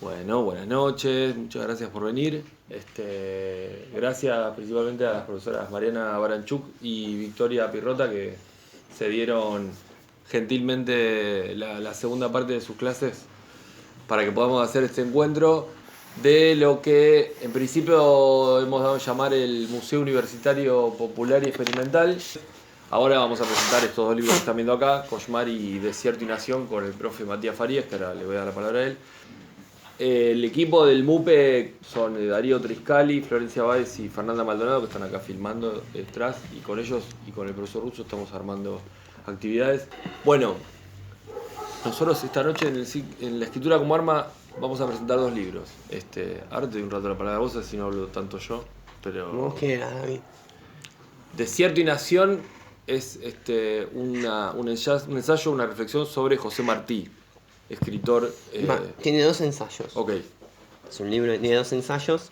Bueno, buenas noches, muchas gracias por venir. Gracias principalmente a las profesoras Mariana Baranchuk y Victoria Pirrota que se dieron gentilmente la segunda parte de sus clases para que podamos hacer este encuentro de lo que en principio hemos dado a llamar el Museo Universitario Popular y Experimental. Ahora vamos a presentar estos dos libros que están viendo acá, Kошmar y Desierto y Nación, con el profe Matías Farías, que ahora le voy a dar la palabra a él. El equipo del MUPE son Darío Triscali, Florencia Báez y Fernanda Maldonado, que están acá filmando detrás, y con ellos y con el profesor Russo estamos armando actividades. Bueno, nosotros esta noche en la escritura como arma vamos a presentar dos libros. Ahora te doy un rato la palabra a vos, así no hablo tanto yo, pero... Vos quieras, David. Desierto y Nación es un ensayo, una reflexión sobre José Martí, escritor... Tiene dos ensayos. Ok. Es un libro que tiene dos ensayos.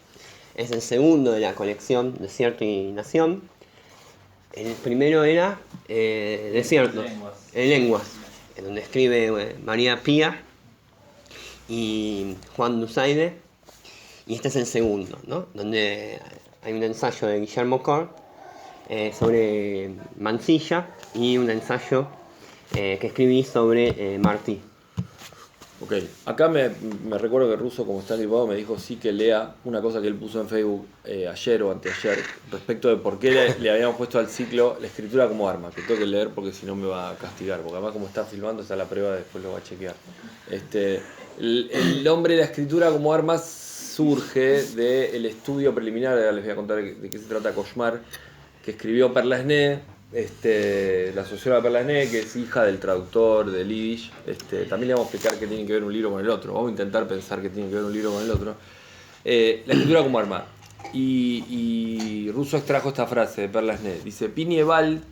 Es el segundo de la colección Desierto y Nación. El primero era Desierto, en lenguas, en donde escribe María Pía y Juan Dusaide. Y este es el segundo, ¿no? Donde hay un ensayo de Guillermo Cor sobre Mansilla y un ensayo que escribí sobre Martí. Ok, acá me recuerdo que Russo, como está gripado, me dijo sí que lea una cosa que él puso en Facebook ayer o anteayer respecto de por qué le habíamos puesto al ciclo la escritura como arma, que tengo que leer porque si no me va a castigar, porque además como está filmando está la prueba, después lo va a chequear. El nombre de la escritura como arma surge del estudio preliminar, ahora les voy a contar de qué se trata Kошmar, que escribió Perla Esné, la socióloga Perla Esné, que es hija del traductor del Yiddish. También le vamos a explicar qué tiene que ver un libro con el otro. Vamos a intentar pensar qué tiene que ver un libro con el otro. La escritura como arma. Y Russo extrajo esta frase de Perla Esné. Dice, Pinieval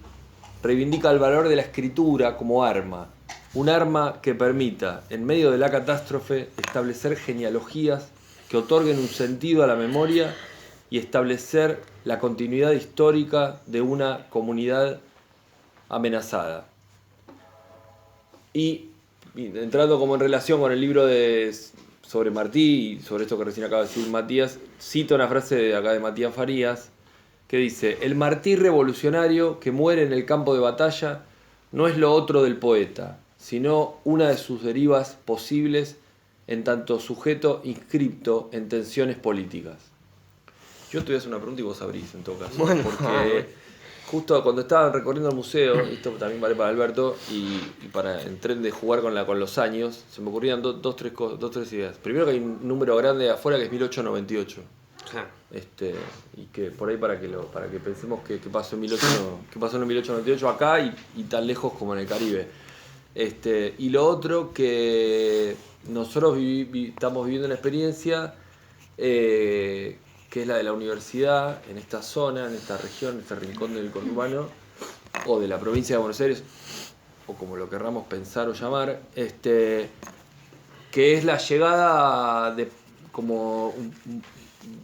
reivindica el valor de la escritura como arma. Un arma que permita, en medio de la catástrofe, establecer genealogías que otorguen un sentido a la memoria y establecer la continuidad histórica de una comunidad amenazada. Y entrando como en relación con el libro sobre Martí y sobre esto que recién acaba de decir Matías, cito una frase de acá de Matías Farías que dice: el Martí revolucionario que muere en el campo de batalla no es lo otro del poeta, sino una de sus derivas posibles en tanto sujeto inscripto en tensiones políticas. Yo te voy a hacer una pregunta y vos abrís en todo caso. Bueno, porque justo cuando estaban recorriendo el museo, esto también vale para Alberto, y para en tren de jugar con los años, se me ocurrían dos, tres ideas. Primero que hay un número grande de afuera que es 1898. Claro. Y que por ahí para que pensemos que pasó en 1898 acá y tan lejos como en el Caribe. Y lo otro que nosotros estamos viviendo una experiencia que es la de la universidad en esta zona, en esta región, en este rincón del conurbano o de la provincia de Buenos Aires, o como lo querramos pensar o llamar, que es la llegada de como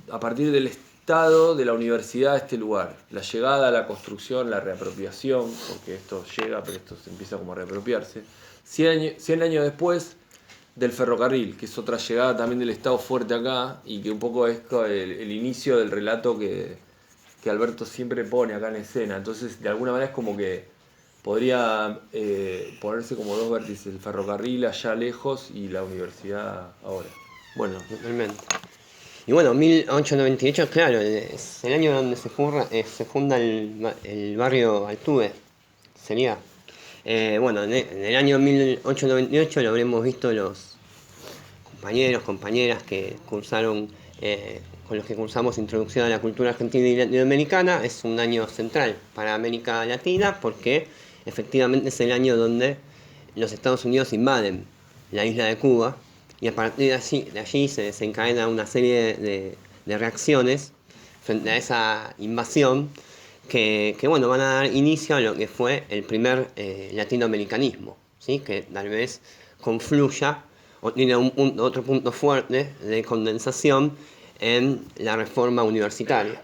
a partir del Estado de la universidad a este lugar, la llegada, la construcción, la reapropiación, porque esto llega, pero esto se empieza como a reapropiarse, 100 años después del ferrocarril, que es otra llegada también del Estado fuerte acá, y que un poco es el inicio del relato que Alberto siempre pone acá en escena. Entonces, de alguna manera es como que podría ponerse como dos vértices, el ferrocarril allá lejos y la universidad ahora. Bueno, Totalmente. Y bueno, 1898, claro, es el año donde se funda el barrio Altuve, sería. Bueno, en el año 1898 lo habremos visto los compañeros, compañeras que cursaron, con los que cursamos Introducción a la Cultura Argentina y Latinoamericana. Es un año central para América Latina porque efectivamente es el año donde los Estados Unidos invaden la isla de Cuba y a partir de allí se desencadena una serie de reacciones frente a esa invasión que bueno, van a dar inicio a lo que fue el primer latinoamericanismo, ¿sí? Que tal vez confluya o tiene otro punto fuerte de condensación en la reforma universitaria.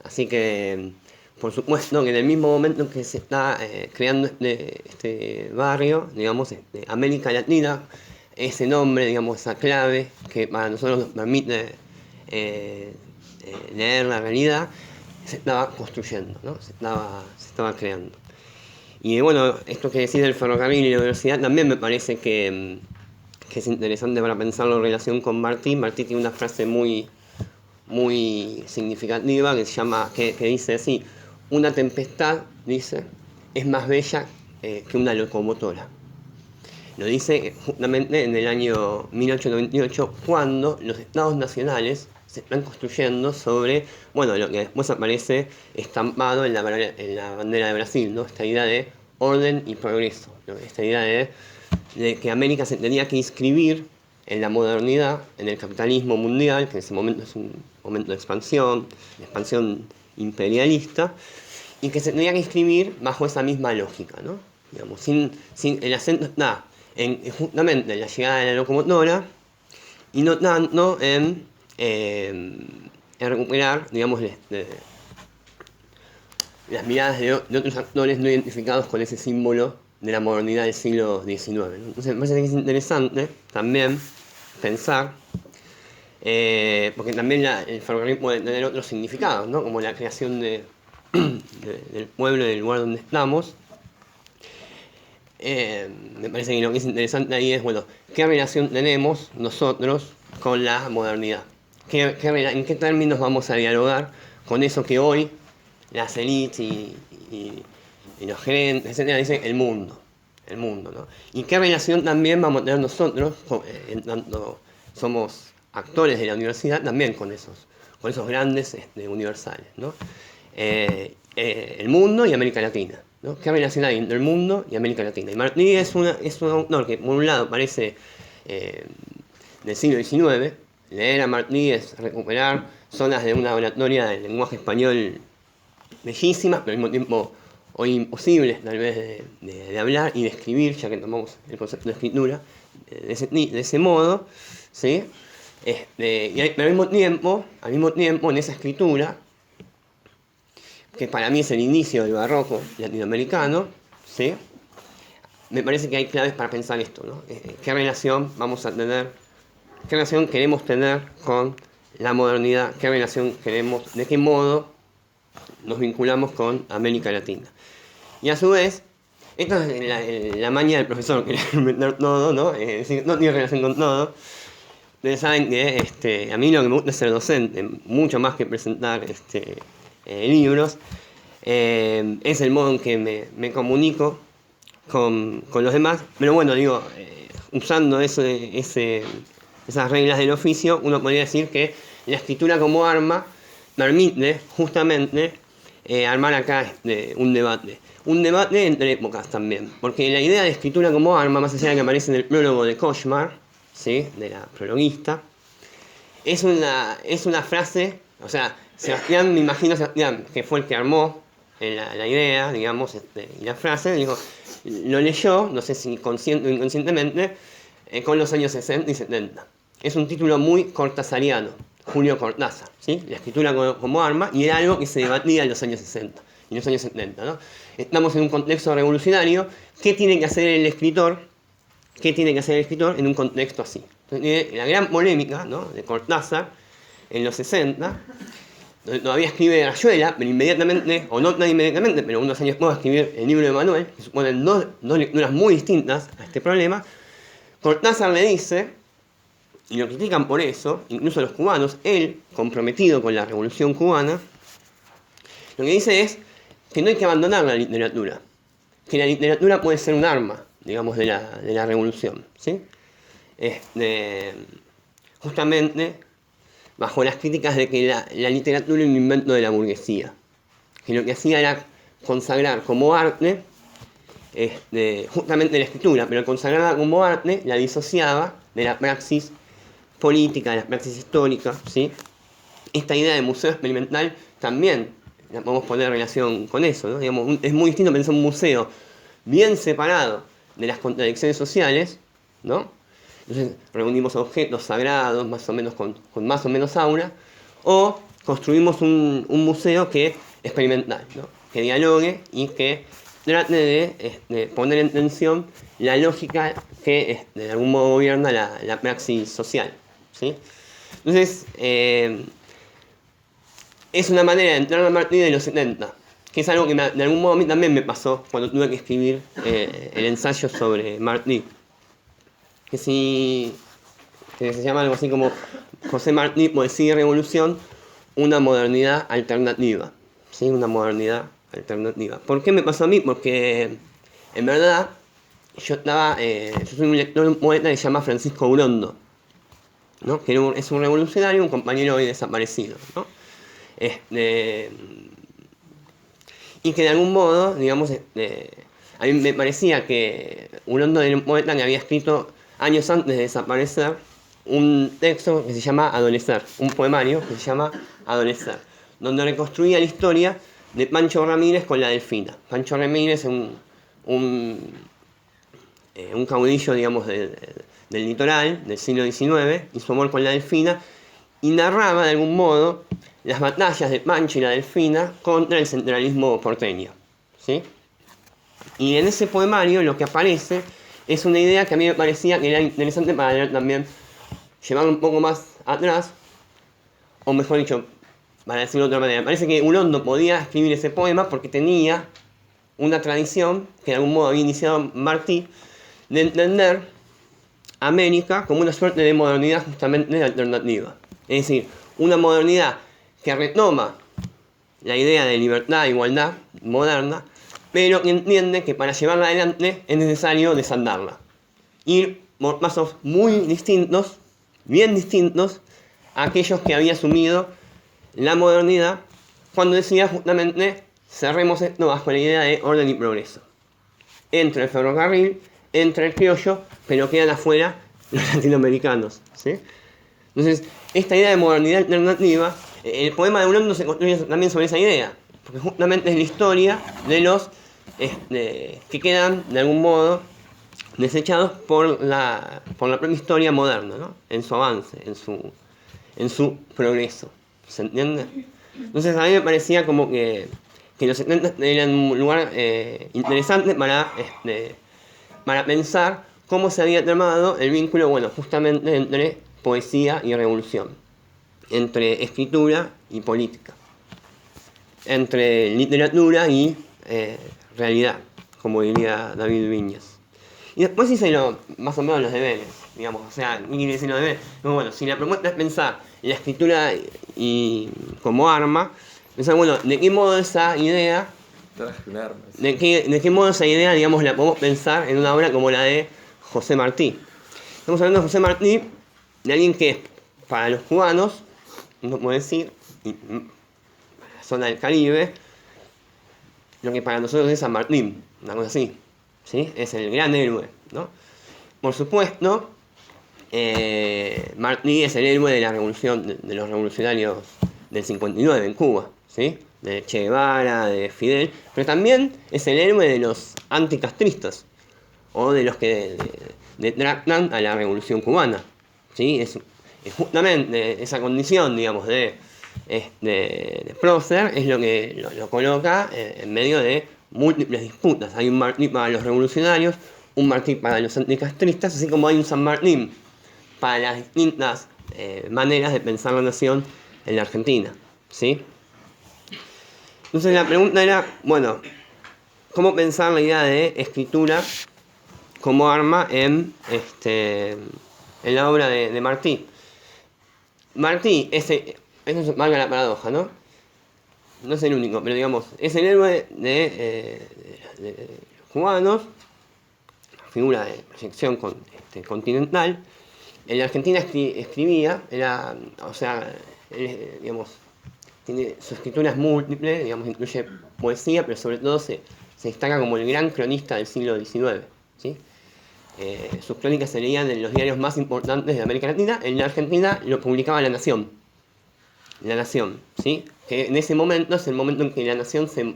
Así que, por supuesto, que en el mismo momento en que se está creando este barrio, digamos, América Latina, ese nombre, digamos, esa clave que para nosotros nos permite leer la realidad, se estaba construyendo, ¿no? Se estaba creando. Y bueno, esto que decís del ferrocarril y la universidad también me parece que es interesante para pensarlo en relación con Martí. Martí tiene una frase muy significativa que dice así: una tempestad, dice, es más bella que una locomotora. Lo dice justamente en el año 1898, cuando los estados nacionales se están construyendo sobre, bueno, lo que después aparece estampado en la bandera de Brasil, ¿no? Esta idea de orden y progreso, ¿no? Esta idea de que América se tenía que inscribir en la modernidad, en el capitalismo mundial, que en ese momento es un momento de expansión imperialista, y que se tenía que inscribir bajo esa misma lógica, ¿no? Digamos, sin el acento está justamente en la llegada de la locomotora y no tanto en recuperar, digamos, las miradas de otros actores no identificados con ese símbolo de la modernidad del siglo XIX, ¿no? Entonces me parece que es interesante también pensar, porque también el ferrocarril puede tener otros significados, ¿no? Como la creación del pueblo, del lugar donde estamos. Me parece que lo que es interesante ahí es, bueno, ¿qué relación tenemos nosotros con la modernidad? ¿En qué términos vamos a dialogar con eso que hoy las élites y los gerentes, etcétera, dicen el mundo, ¿no? ¿Y qué relación también vamos a tener nosotros, en tanto somos actores de la universidad, también con esos grandes universales, ¿no? El mundo y América Latina, ¿no? ¿Qué relación hay entre el mundo y América Latina? Y Martí es un autor que, por un lado, parece del siglo XIX. Leer a Martí es recuperar zonas de una oratoria del lenguaje español bellísimas, pero al mismo tiempo hoy imposibles tal vez de hablar y de escribir, ya que tomamos el concepto de escritura de ese modo, ¿sí? Pero al mismo tiempo en esa escritura, que para mí es el inicio del barroco latinoamericano, ¿sí? Me parece que hay claves para pensar esto, ¿no? ¿Qué relación vamos a tener? ¿Qué relación queremos tener con la modernidad? ¿Qué relación queremos? ¿De qué modo nos vinculamos con América Latina? Y a su vez, esto es la maña del profesor, querer inventar todo, ¿no? Es decir, no tiene relación con todo. Ustedes saben que a mí lo que me gusta es ser docente, mucho más que presentar libros. Es el modo en que me comunico con los demás, pero bueno, digo, usando esas reglas del oficio, uno podría decir que la escritura como arma permite justamente armar acá un debate entre épocas también, porque la idea de escritura como arma, más allá de que aparece en el prólogo de Kochmar, ¿sí? De la prologuista, es una frase, o sea, Sebastián, me imagino Sebastián, que fue el que armó la idea, digamos, y la frase, digo, lo leyó, no sé si consciente o inconscientemente, con los años 60 y 70. Es un título muy cortasariano, Julio Cortázar, ¿sí? La escritura como arma, y era algo que se debatía en los años 60 y en los años 70, ¿no? Estamos en un contexto revolucionario. ¿Qué tiene que hacer el escritor? ¿Qué tiene que hacer el escritor en un contexto así? Entonces, la gran polémica, ¿no? De Cortázar en los 60, donde todavía escribe Rayuela, pero inmediatamente, o no tan inmediatamente, pero unos años después va a escribir el libro de Manuel, que suponen dos lecturas muy distintas a este problema. Cortázar le dice, y lo critican por eso, incluso los cubanos, él, comprometido con la revolución cubana, lo que dice es que no hay que abandonar la literatura, que la literatura puede ser un arma, digamos, de la revolución, ¿sí? Justamente bajo las críticas de que la literatura era un invento de la burguesía, que lo que hacía era consagrar como arte justamente la escritura, pero consagrarla como arte la disociaba de la praxis política, de la praxis histórica, ¿sí? Esta idea de museo experimental también la podemos poner en relación con eso, ¿no? Digamos, es muy distinto pensar un museo bien separado de las contradicciones sociales, ¿no? Entonces reunimos objetos sagrados, más o menos con más o menos aura, o construimos un museo que experimental, ¿no? Que dialogue y que trate de poner en tensión la lógica que de algún modo gobierna la praxis social, ¿sí? Entonces, es una manera de entrar a partir de los 70, que es algo que de algún modo a mí también me pasó cuando tuve que escribir el ensayo sobre Martí, que se llama algo así como José Martí, Poesía y Revolución, una modernidad alternativa, ¿sí? Una modernidad alternativa. ¿Por qué me pasó a mí? Porque en verdad yo soy un lector de un poeta que se llama Francisco Urondo, ¿no? Que es un revolucionario, un compañero hoy desaparecido, ¿no? Y que de algún modo, digamos, a mí me parecía que Urondo era un poeta que había escrito años antes de desaparecer un texto que se llama Adolecer, un poemario que se llama Adolecer, donde reconstruía la historia de Pancho Ramírez con la Delfina. Pancho Ramírez es un caudillo, digamos, del litoral del siglo XIX, y su amor con la Delfina, y narraba de algún modo las batallas de Pancho y la Delfina contra el centralismo porteño, ¿sí? Y en ese poemario lo que aparece es una idea que a mí me parecía que era interesante para leer también, llevarlo un poco más atrás, o mejor dicho, para decirlo de otra manera, me parece que Urondo podía escribir ese poema porque tenía una tradición que de algún modo había iniciado Martí, de entender América como una suerte de modernidad justamente alternativa. Es decir, una modernidad que retoma la idea de libertad e igualdad moderna, pero que entiende que para llevarla adelante es necesario desandarla. Ir por pasos muy distintos, bien distintos, a aquellos que había asumido la modernidad cuando decía justamente cerremos esto bajo la idea de orden y progreso. Entra el ferrocarril, entra el criollo, pero quedan afuera los latinoamericanos, ¿sí? Entonces, esta idea de modernidad alternativa, el poema de Urondo se construye también sobre esa idea, porque justamente es la historia de los que quedan de algún modo desechados por la propia historia moderna, ¿no? En su avance, en su progreso, ¿se entiende? Entonces a mí me parecía como que los 70 eran un lugar interesante para pensar cómo se había tramado el vínculo, bueno, justamente entre poesía y revolución, entre escritura y política, entre literatura y realidad, como diría David Viñas. Y después hice más o menos los deberes, digamos, o sea, ¿qué quiere decir los deberes? Bueno, si la propuesta es pensar en la escritura como arma, pensar, bueno, ¿de qué modo esa idea, de qué modo esa idea, digamos, la podemos pensar en una obra como la de José Martí? Estamos hablando de José Martí, de alguien que para los cubanos, no puedo decir, la zona del Caribe, lo que para nosotros es San Martín, una cosa así, ¿sí? Es el gran héroe, ¿no? Por supuesto, Martí es el héroe de la revolución, de los revolucionarios del 59 en Cuba, ¿sí? De Che Guevara, de Fidel, pero también es el héroe de los anticastristas, o de los que detractan a la revolución cubana, ¿sí? Es justamente esa condición, digamos, de prócer, es lo que lo coloca en medio de múltiples disputas. Hay un Martí para los revolucionarios, un Martí para los anticastristas, así como hay un San Martín para las distintas maneras de pensar la nación en la Argentina, ¿sí? Entonces la pregunta era, bueno, ¿cómo pensar la idea de escritura como arma en la obra de Martí? Martí, eso valga la paradoja, ¿no? No es el único, pero digamos, es el héroe de los cubanos, figura de proyección continental. En la Argentina escribía, digamos, su escritura es múltiple, digamos, incluye poesía, pero sobre todo se destaca como el gran cronista del siglo XIX, ¿sí? Sus crónicas se leían en los diarios más importantes de América Latina. En la Argentina lo publicaba La Nación. La Nación, ¿sí? Que en ese momento es el momento en que La Nación se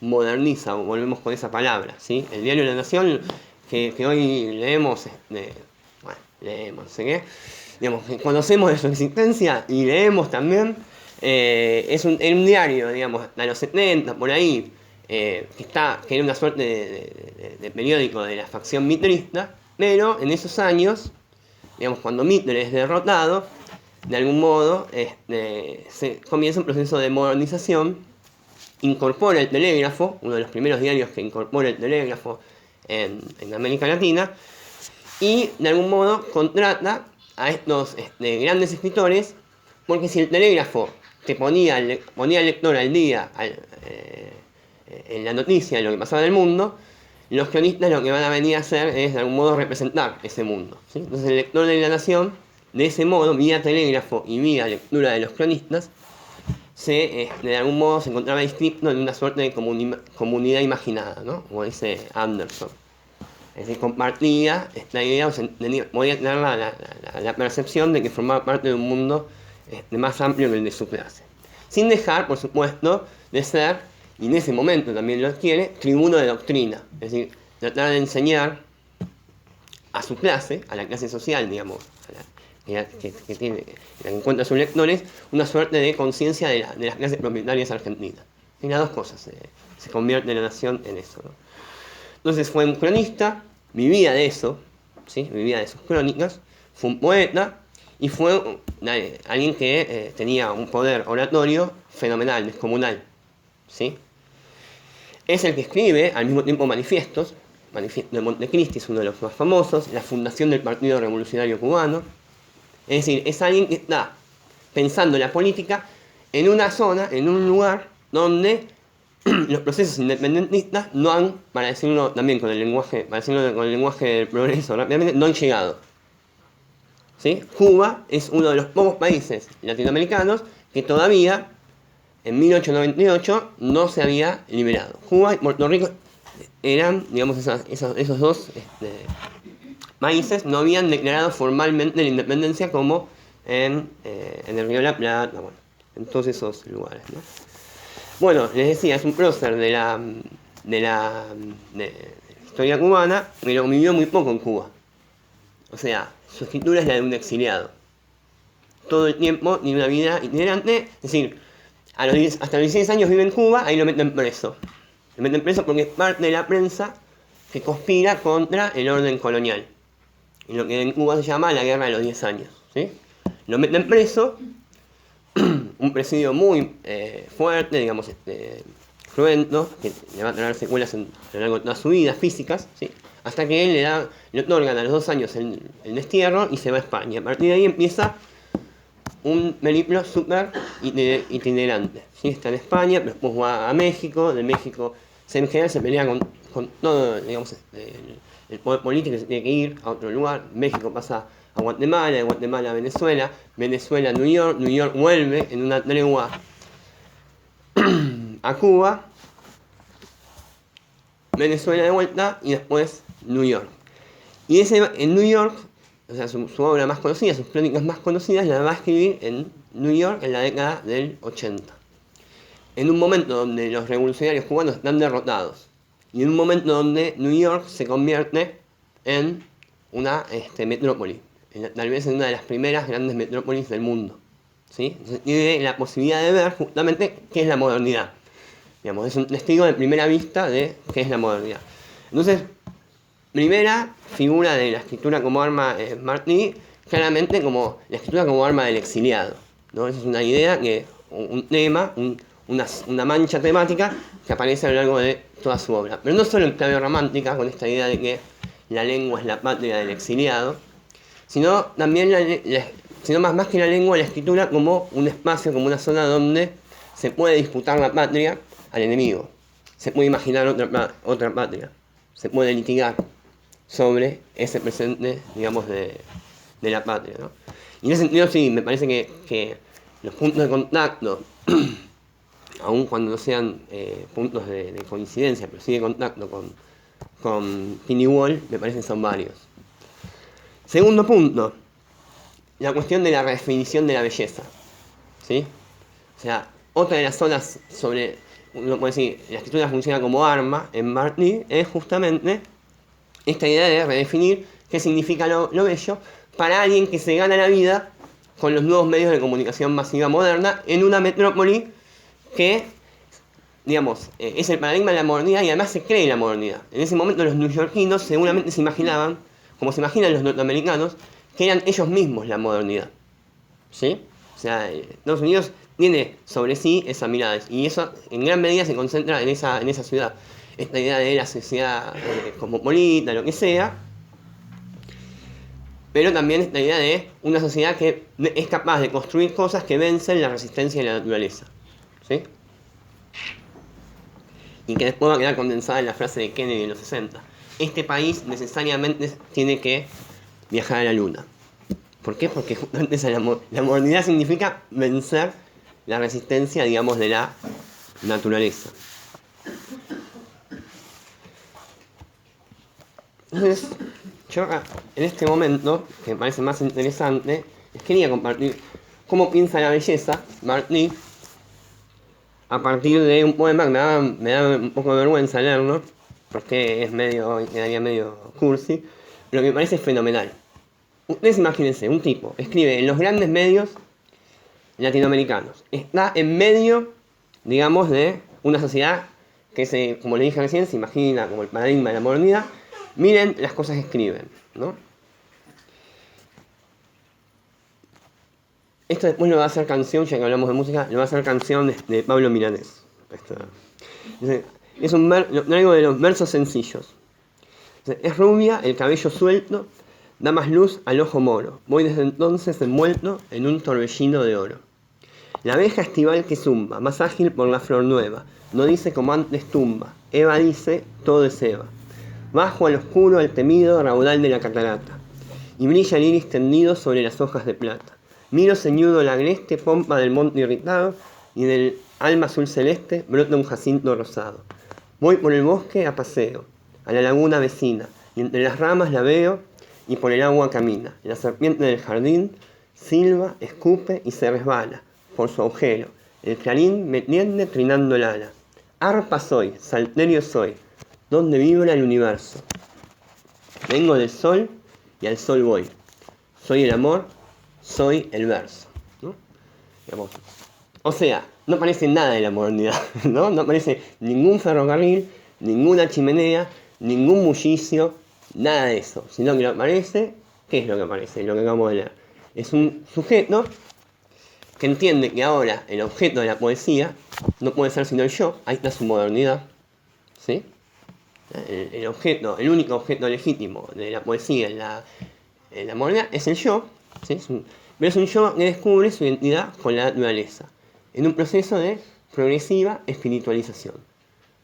moderniza, volvemos con esa palabra, ¿sí? El diario La Nación, que hoy leemos, leemos, ¿sí qué? Digamos, conocemos de su existencia y leemos también, es un diario, digamos, hasta los 70, por ahí, que era una suerte de periódico de la facción mitrista, pero en esos años, digamos, cuando Mitre es derrotado, de algún modo se comienza un proceso de modernización, incorpora el telégrafo, uno de los primeros diarios que incorpora el telégrafo en América Latina, y de algún modo contrata a estos grandes escritores, porque si el telégrafo te ponía al lector al día en la noticia de lo que pasaba en el mundo, los cronistas lo que van a venir a hacer es de algún modo representar ese mundo, ¿sí? Entonces el lector de La Nación, de ese modo, vía telégrafo y vía lectura de los cronistas, de algún modo se encontraba inscrito en una suerte de comunidad imaginada, ¿no? Como dice Anderson. Es decir, compartía esta idea, podía tener la percepción de que formaba parte de un mundo más amplio que el de su clase. Sin dejar, por supuesto, de ser, y en ese momento también lo adquiere, tribuno de doctrina. Es decir, tratar de enseñar a su clase, a la clase social, digamos, que encuentra a sus lectores, una suerte de conciencia de las clases propietarias argentinas. Y las dos cosas, se convierte La Nación en eso, ¿no? Entonces fue un cronista, vivía de eso, ¿sí? Vivía de sus crónicas, fue un poeta y fue alguien que tenía un poder oratorio fenomenal, descomunal, ¿sí? Es el que escribe al mismo tiempo manifiestos. Manifiesto de Montecristi es uno de los más famosos, la fundación del Partido Revolucionario Cubano. Es decir, es alguien que está pensando la política en una zona, en un lugar donde los procesos independentistas no han, para decirlo también con el lenguaje del progreso rápidamente, no han llegado. ¿Sí? Cuba es uno de los pocos países latinoamericanos que todavía en 1898 no se había liberado. Cuba y Puerto Rico eran, digamos, esos dos países no habían declarado formalmente la independencia, como en el Río de la Plata, bueno, en todos esos lugares, ¿no? Bueno, les decía, es un prócer de la historia cubana, pero vivió muy poco en Cuba. O sea, su escritura es la de un exiliado. Todo el tiempo tiene una vida itinerante, es decir, hasta los 16 años vive en Cuba, ahí lo meten preso. Lo meten preso porque es parte de la prensa que conspira contra el orden colonial. Y lo que en Cuba se llama la Guerra de los 10 años, ¿sí? Lo meten preso, un presidio muy fuerte, digamos, cruento, que le va a traer secuelas a lo largo de toda su vida, físicas, ¿sí? Hasta que él le otorgan a los 2 años el destierro y se va a España. A partir de ahí empieza un periplo súper itinerante, ¿sí? Está en España, pero después va a México, de México en general se pelea con todo, digamos, el poder político, se tiene que ir a otro lugar. México pasa a Guatemala, de Guatemala a Venezuela, Venezuela a New York, New York vuelve en una tregua a Cuba, Venezuela de vuelta y después New York. Y en New York, o sea, su obra más conocida, sus crónicas más conocidas, la va a escribir en New York en la década del 80. En un momento donde los revolucionarios cubanos están derrotados y en un momento donde New York se convierte en una metrópoli, tal vez en una de las primeras grandes metrópolis del mundo, ¿sí? Entonces, tiene la posibilidad de ver justamente qué es la modernidad. Digamos, es un testigo de primera vista de qué es la modernidad. Entonces, primera figura de la escritura como arma, Martí, claramente como la escritura como arma del exiliado, ¿no? Esa es una idea, un tema, una mancha temática que aparece a lo largo de toda su obra. Pero no solo en clave romántica, con esta idea de que la lengua es la patria del exiliado, sino también más que la lengua, la escritura como un espacio, como una zona donde se puede disputar la patria al enemigo. Se puede imaginar otra patria. Se puede litigar sobre ese presente, digamos, de la patria, ¿no? Y en ese sentido, sí, me parece que los puntos de contacto, aun cuando no sean puntos de coincidencia, pero sí de contacto con Pini Wall, me parece que son varios. Segundo punto, la cuestión de la redefinición de la belleza, ¿sí? O sea, otra de las zonas sobre, uno puede decir, la escritura funciona como arma en Martí, es justamente esta idea de redefinir qué significa lo bello para alguien que se gana la vida con los nuevos medios de comunicación masiva moderna en una metrópoli que digamos, es el paradigma de la modernidad y además se cree en la modernidad. En ese momento los neoyorquinos seguramente se imaginaban, como se imaginan los norteamericanos, que eran ellos mismos la modernidad. ¿Sí? O sea, Estados Unidos tiene sobre sí esa mirada y eso en gran medida se concentra en esa ciudad. Esta idea de la sociedad cosmopolita, lo que sea, pero también esta idea de una sociedad que es capaz de construir cosas que vencen la resistencia de la naturaleza. ¿Sí? Y que después va a quedar condensada en la frase de Kennedy en los 60. Este país necesariamente tiene que viajar a la luna. ¿Por qué? Porque justamente la modernidad significa vencer la resistencia, digamos, de la naturaleza. Entonces, yo acá, en este momento, que me parece más interesante, les quería compartir cómo piensa la belleza Martí a partir de un poema que me da un poco de vergüenza leerlo, porque quedaría medio cursi, pero que me parece fenomenal. Ustedes imagínense, un tipo escribe en los grandes medios latinoamericanos, está en medio, digamos, de una sociedad que como le dije recién, se imagina como el paradigma de la modernidad. Miren las cosas que escriben, ¿no? Esto después lo va a hacer canción, ya que hablamos de música, lo va a hacer canción de Pablo Milanés. Traigo de los versos sencillos. Es rubia, el cabello suelto, da más luz al ojo moro. Voy desde entonces envuelto en un torbellino de oro. La abeja estival que zumba, más ágil por la flor nueva. No dice como antes tumba, Eva dice, todo es Eva. Bajo al oscuro, al temido raudal de la catarata, y brilla el iris tendido sobre las hojas de plata. Miro ceñudo la agreste pompa del monte irritado, y del alma azul celeste brota un jacinto rosado. Voy por el bosque a paseo, a la laguna vecina, y entre las ramas la veo, y por el agua camina. La serpiente del jardín silba, escupe y se resbala por su agujero. El clarín me tiende trinando el ala. Arpa soy, salterio soy, donde vibra el universo. Vengo del sol y al sol voy. Soy el amor, soy el verso. ¿No? O sea, no aparece nada de la modernidad, ¿no? No aparece ningún ferrocarril, ninguna chimenea, ningún bullicio, nada de eso. Sino que lo que aparece, ¿qué es lo que aparece? Lo que acabamos de leer. Es un sujeto que entiende que ahora el objeto de la poesía no puede ser sino el yo. Ahí está su modernidad. ¿Sí? El único objeto legítimo de la poesía en la modernidad es el yo, ¿sí? Pero es un yo que descubre su identidad con la naturaleza, en un proceso de progresiva espiritualización.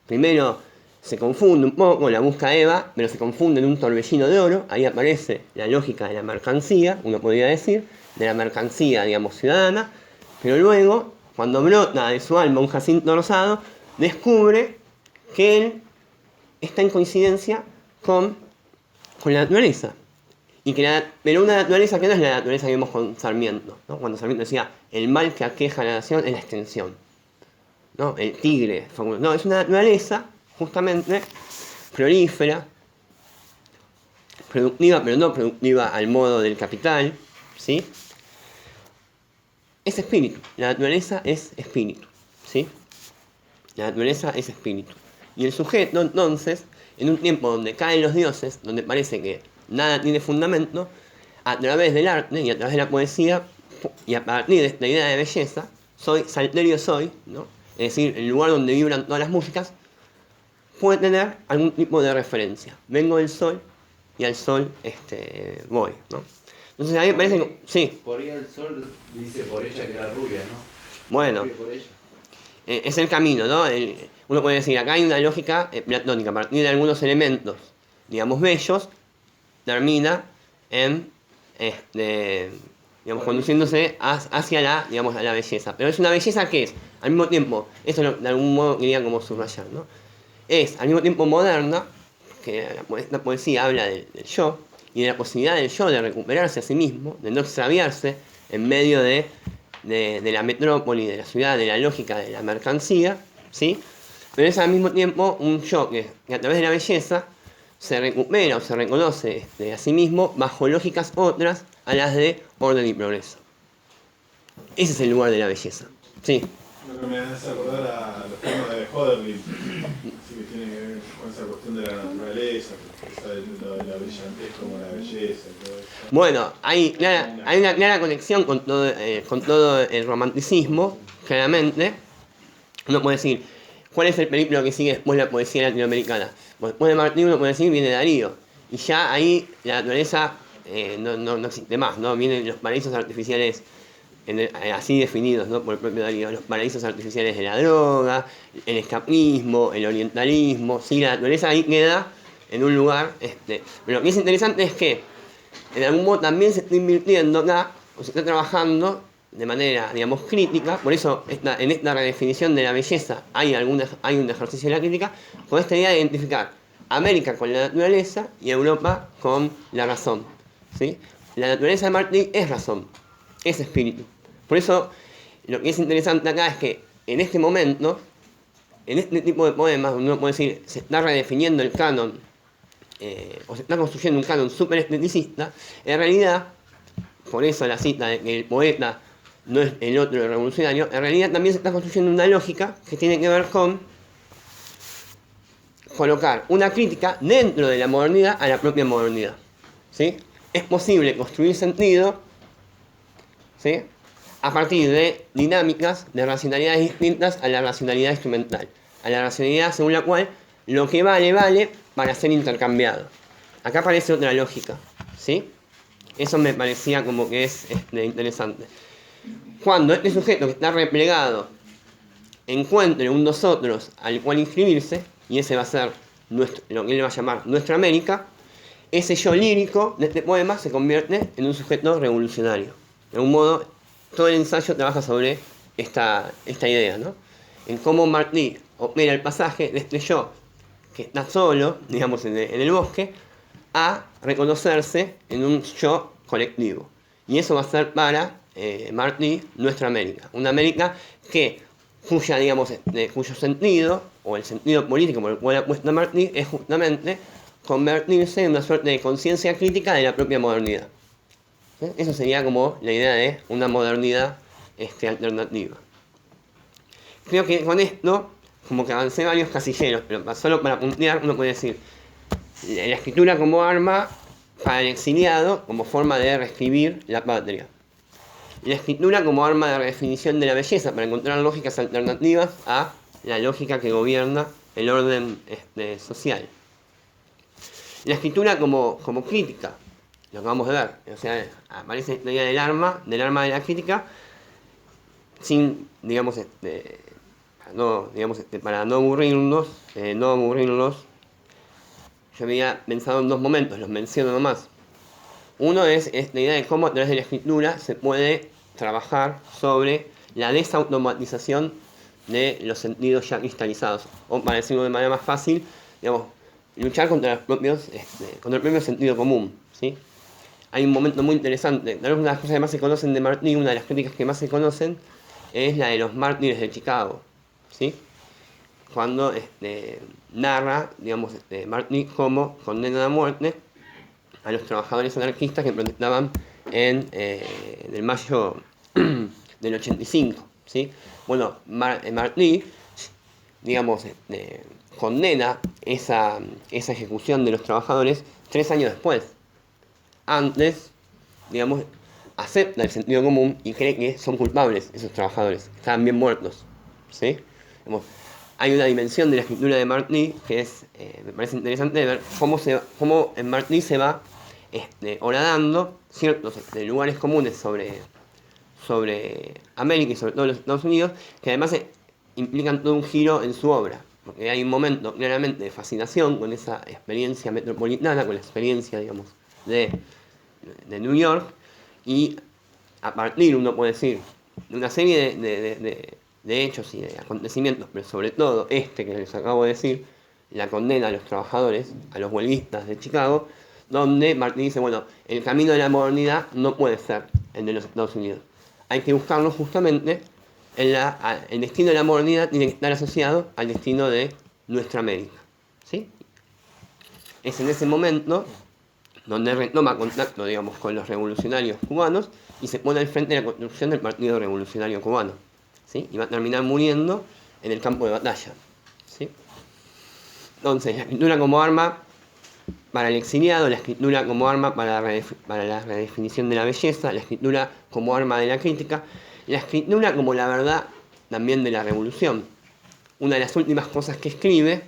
Primero se confunde un poco, la busca Eva, pero se confunde en un torbellino de oro. Ahí aparece la lógica de la mercancía, uno podría decir, de la mercancía, digamos, ciudadana, pero luego, cuando brota de su alma un jacinto rosado, descubre que él está en coincidencia con la naturaleza. Pero una naturaleza que no es la naturaleza que vemos con Sarmiento, ¿no? Cuando Sarmiento decía, el mal que aqueja a la nación es la extensión, ¿no? El tigre. No, es una naturaleza, justamente, prolífera, productiva, pero no productiva al modo del capital, ¿sí? Es espíritu. La naturaleza es espíritu, ¿sí? La naturaleza es espíritu. Y el sujeto, entonces, en un tiempo donde caen los dioses, donde parece que nada tiene fundamento, a través del arte y a través de la poesía, y a partir de esta idea de belleza, salterio soy, ¿no? Es decir, el lugar donde vibran todas las músicas, puede tener algún tipo de referencia. Vengo del sol y al sol voy, ¿no? Entonces a mí me parece que... Sí. Por ahí el sol dice por ella que era rubia, ¿no? Bueno. Por ella. Es el camino, ¿no? Uno puede decir, acá hay una lógica platónica, a partir de algunos elementos, digamos, bellos, termina en, digamos, conduciéndose hacia a la belleza. Pero es una belleza que es, al mismo tiempo, esto de algún modo quería como subrayar, ¿no? Es, al mismo tiempo, moderna, que la poesía habla del yo, y de la posibilidad del yo de recuperarse a sí mismo, de no extraviarse en medio de la metrópoli, de la ciudad, de la lógica de la mercancía, ¿sí? Pero es al mismo tiempo un yo que a través de la belleza se recupera o se reconoce a sí mismo bajo lógicas otras a las de orden y progreso. Ese es el lugar de la belleza. Sí. Lo que me hace acordar a los temas de Hölderlin, así que tiene que ver con esa cuestión de la naturaleza, lo de la brillantez como la belleza y todo eso. Bueno, hay una clara conexión con todo el romanticismo, claramente. Uno puede decir, ¿cuál es el peligro que sigue después de la poesía latinoamericana? Bueno, después de Martín uno puede decir, viene Darío. Y ya ahí la naturaleza no existe más, ¿no? Vienen los paraísos artificiales así definidos, ¿no? Por el propio Darío, los paraísos artificiales de la droga, el escapismo, el orientalismo, ¿sí? La naturaleza ahí queda en un lugar. Pero lo que es interesante es que en algún modo también se está invirtiendo acá, o se está trabajando de manera, digamos, crítica, por eso en esta redefinición de la belleza hay un ejercicio de la crítica, con esta idea de identificar América con la naturaleza y Europa con la razón, ¿sí? La naturaleza de Martí es razón, es espíritu. Por eso, lo que es interesante acá es que en este momento, en este tipo de poemas, uno puede decir, se está redefiniendo el canon, o se está construyendo un canon súper esteticista, en realidad, por eso la cita de que el poeta no es el otro revolucionario, en realidad también se está construyendo una lógica que tiene que ver con colocar una crítica dentro de la modernidad a la propia modernidad, ¿sí? Es posible construir sentido, ¿sí?, a partir de dinámicas de racionalidades distintas a la racionalidad instrumental, a la racionalidad según la cual lo que vale, vale para ser intercambiado. Acá aparece otra lógica, ¿sí? Eso me parecía como que es interesante. Cuando este sujeto que está replegado encuentre un nosotros al cual inscribirse, y ese va a ser lo que él va a llamar nuestra América, ese yo lírico de este poema se convierte en un sujeto revolucionario. De algún modo, todo el ensayo trabaja sobre esta idea, ¿no? En cómo Martí opera el pasaje de este yo que está solo, digamos, en el bosque, a reconocerse en un yo colectivo. Y eso va a ser para Martí nuestra América. Una América cuyo sentido, o el sentido político por el cual apuesta Martí, es justamente convertirse en una suerte de conciencia crítica de la propia modernidad. ¿Sí? Eso sería como la idea de una modernidad alternativa. Creo que con esto, como que avancé varios casilleros, pero solo para puntear, uno puede decir, la escritura como arma para el exiliado, como forma de reescribir la patria. La escritura como arma de redefinición de la belleza, para encontrar lógicas alternativas a la lógica que gobierna el orden social. La escritura como crítica, lo que vamos a ver, o sea, aparece la idea del arma de la crítica, sin, digamos, para no aburrirnos, yo había pensado en dos momentos, los menciono nomás. Uno es esta idea de cómo a través de la escritura se puede trabajar sobre la desautomatización de los sentidos ya cristalizados, o para decirlo de manera más fácil, digamos, luchar contra el propio sentido común, ¿sí? Hay un momento muy interesante, una de las cosas que más se conocen de Martí, una de las críticas que más se conocen, es la de los mártires de Chicago, ¿sí? Cuando narra, digamos, Martí cómo condena a muerte a los trabajadores anarquistas que protestaban en el mayo del 85, ¿sí? Bueno, Martí, digamos, condena esa ejecución de los trabajadores 3 años después. Antes, digamos, acepta el sentido común y cree que son culpables esos trabajadores, que estaban bien muertos, ¿sí? Digamos, hay una dimensión de la escritura de Martí que me parece interesante ver cómo en Martí se va horadando ciertos lugares comunes sobre América y sobre todo los Estados Unidos, que además implican todo un giro en su obra, porque hay un momento claramente de fascinación con esa experiencia metropolitana, con la experiencia, digamos, de New York, y a partir, uno puede decir, de una serie de hechos y de acontecimientos, pero sobre todo que les acabo de decir, la condena a los trabajadores, a los huelguistas de Chicago, donde Martí dice, bueno, el camino de la modernidad no puede ser el de los Estados Unidos. Hay que buscarlo justamente, el destino de la modernidad tiene que estar asociado al destino de nuestra América, ¿sí? Es en ese momento donde retoma contacto, digamos, con los revolucionarios cubanos y se pone al frente de la construcción del Partido Revolucionario Cubano, ¿sí? Y va a terminar muriendo en el campo de batalla, ¿sí? Entonces, la escritura como arma para el exiliado, la escritura como arma para la redefinición de la belleza, la escritura como arma de la crítica, la escritura como la verdad también de la revolución. Una de las últimas cosas que escribe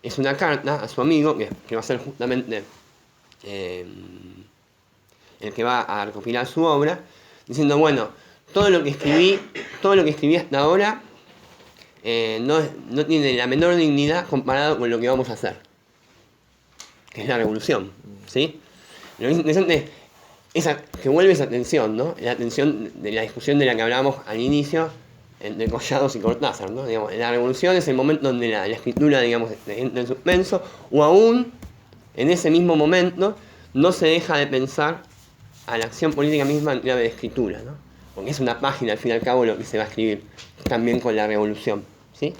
es una carta a su amigo, que va a ser justamente el que va a recopilar su obra, diciendo, bueno, todo lo que escribí hasta ahora no tiene la menor dignidad comparado con lo que vamos a hacer, que es la revolución, ¿sí? Lo interesante es que vuelve esa tensión, ¿no? La tensión de la discusión de la que hablábamos al inicio entre Collados y Cortázar, ¿no? Digamos, la revolución es el momento donde la escritura, digamos, entra en suspenso, o aún en ese mismo momento no se deja de pensar a la acción política misma en clave de escritura, ¿no? Porque es una página, al fin y al cabo, lo que se va a escribir también con la revolución, ¿sí?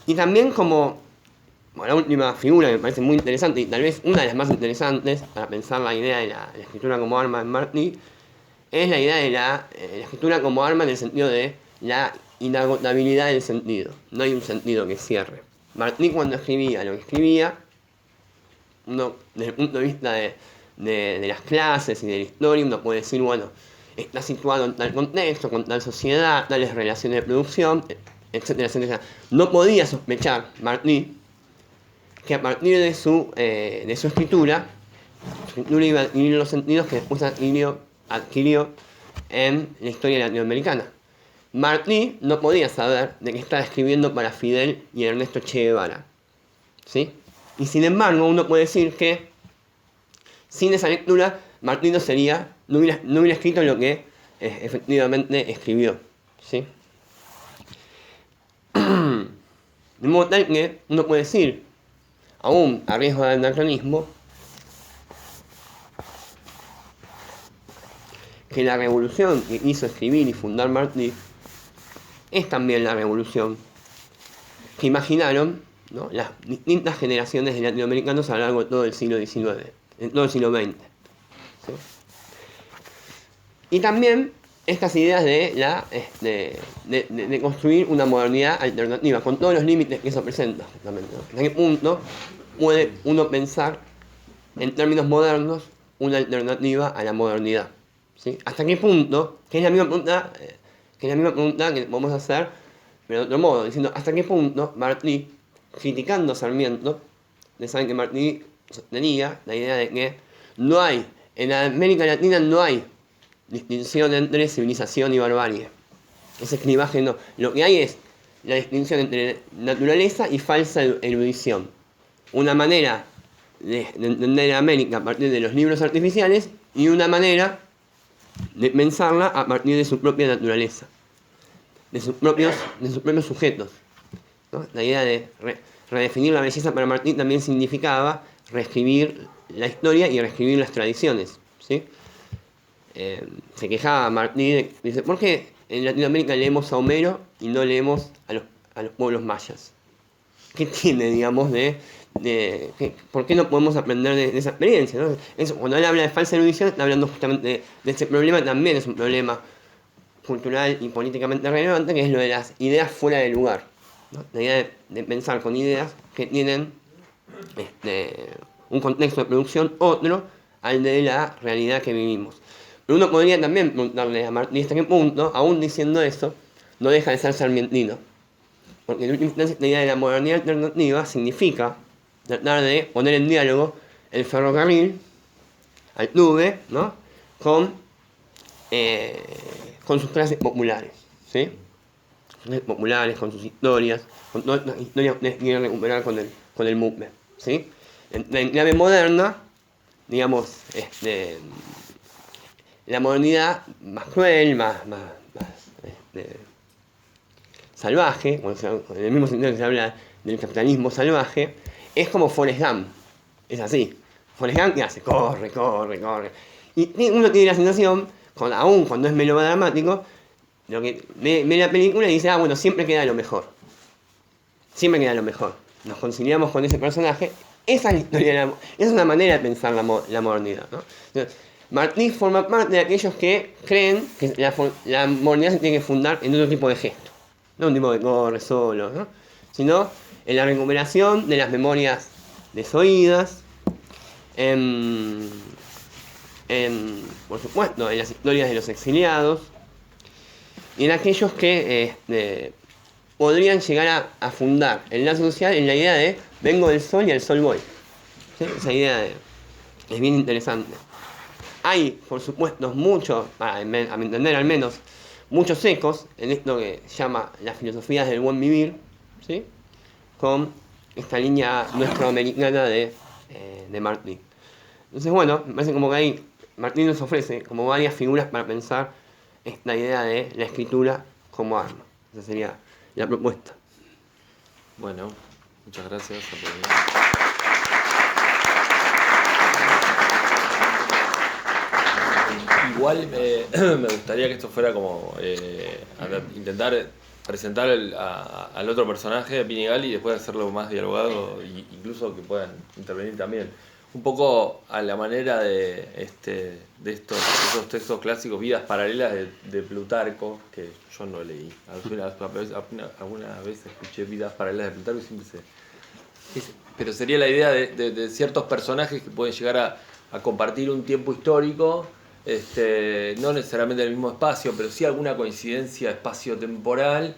Y también como la última figura que me parece muy interesante, y tal vez una de las más interesantes para pensar la idea de la escritura como arma en Martí, es la idea de la escritura como arma en el sentido de la inagotabilidad del sentido. No hay un sentido que cierre. Martí, cuando escribía lo que escribía, uno, desde el punto de vista de las clases y de la historia, uno puede decir, bueno, está situado en tal contexto, con tal sociedad, tales relaciones de producción, etcétera, etcétera. No podía sospechar Martí que a partir de su escritura iba a adquirir los sentidos que después adquirió en la historia latinoamericana. Martí no podía saber de que estaba escribiendo para Fidel y Ernesto Che Guevara, ¿sí? Y sin embargo, uno puede decir que sin esa lectura, Martí no hubiera escrito lo que efectivamente escribió, ¿sí? De modo tal que uno puede decir, aún a riesgo de anacronismo, que la revolución que hizo escribir y fundar Martí es también la revolución que imaginaron, ¿no?, las distintas generaciones de latinoamericanos a lo largo de todo el siglo XIX, de todo el siglo XX, ¿sí? Y también estas ideas de construir una modernidad alternativa, con todos los límites que eso presenta, justamente, ¿no? ¿Hasta qué punto puede uno pensar en términos modernos una alternativa a la modernidad? ¿Sí? ¿Hasta qué punto? Que es la misma pregunta que vamos a hacer, pero de otro modo, diciendo hasta qué punto Martí, criticando a Sarmiento, ustedes saben que Martí sostenía la idea de que en América Latina no hay distinción entre civilización y barbarie. Ese clivaje no. Lo que hay es la distinción entre naturaleza y falsa erudición. Una manera de entender a América a partir de los libros artificiales y una manera de pensarla a partir de su propia naturaleza, de sus propios sujetos, ¿no? La idea de redefinir la belleza para Martí también significaba reescribir la historia y reescribir las tradiciones, ¿sí? Se quejaba Martí, dice, ¿por qué en Latinoamérica leemos a Homero y no leemos a los pueblos mayas? ¿Qué tiene, digamos, por qué no podemos aprender de esa experiencia, ¿no? Cuando él habla de falsa erudición, está hablando justamente de ese problema, también es un problema cultural y políticamente relevante, que es lo de las ideas fuera de lugar, ¿no? La idea de pensar con ideas que tienen un contexto de producción otro al de la realidad que vivimos. Pero uno podría también preguntarle a Martí hasta qué punto, aún diciendo eso, no deja de ser sarmientino. Porque en última instancia la idea de la modernidad alternativa significa tratar de poner en diálogo el ferrocarril, Altuve, ¿no?, con sus clases populares, ¿sí? Clases populares, con sus historias, con todas las historias que ustedes quieren recuperar con el movement, ¿sí? En clave moderna, digamos, la modernidad más cruel, más salvaje, en el mismo sentido que se habla del capitalismo salvaje, es como Forrest Gump. Es así. Forrest Gump, ¿qué hace? Corre. Y uno tiene la sensación, aún cuando es melodramático, lo que ve la película y dice, bueno, siempre queda lo mejor. Siempre queda lo mejor. Nos conciliamos con ese personaje. Esa es la historia, es una manera de pensar la modernidad, ¿no? Entonces, Martí forma parte de aquellos que creen que la modernidad se tiene que fundar en otro tipo de gesto. No un tipo que corre solo, ¿no? Sino en la recuperación de las memorias desoídas, por supuesto, en las historias de los exiliados, y en aquellos que podrían llegar a fundar el lazo social en la idea de vengo del sol y al sol voy. ¿Sí? Esa idea es bien interesante. Hay, por supuesto, muchos, a mi entender al menos, muchos ecos en esto que se llama las filosofías del buen vivir, ¿sí? Con esta línea nuestroamericana de Martí. Entonces, bueno, me parece como que ahí Martí nos ofrece como varias figuras para pensar esta idea de la escritura como arma. Esa sería la propuesta. Bueno, muchas gracias. Igual me gustaría que esto fuera como intentar presentar al otro personaje de Pinegal y después hacerlo más dialogado, incluso que puedan intervenir también. Un poco a la manera de esos textos clásicos, Vidas Paralelas de Plutarco, que yo no leí. Alguna vez escuché Vidas Paralelas de Plutarco y siempre pero sería la idea de ciertos personajes que pueden llegar a compartir un tiempo histórico, no necesariamente en el mismo espacio, pero sí alguna coincidencia espacio-temporal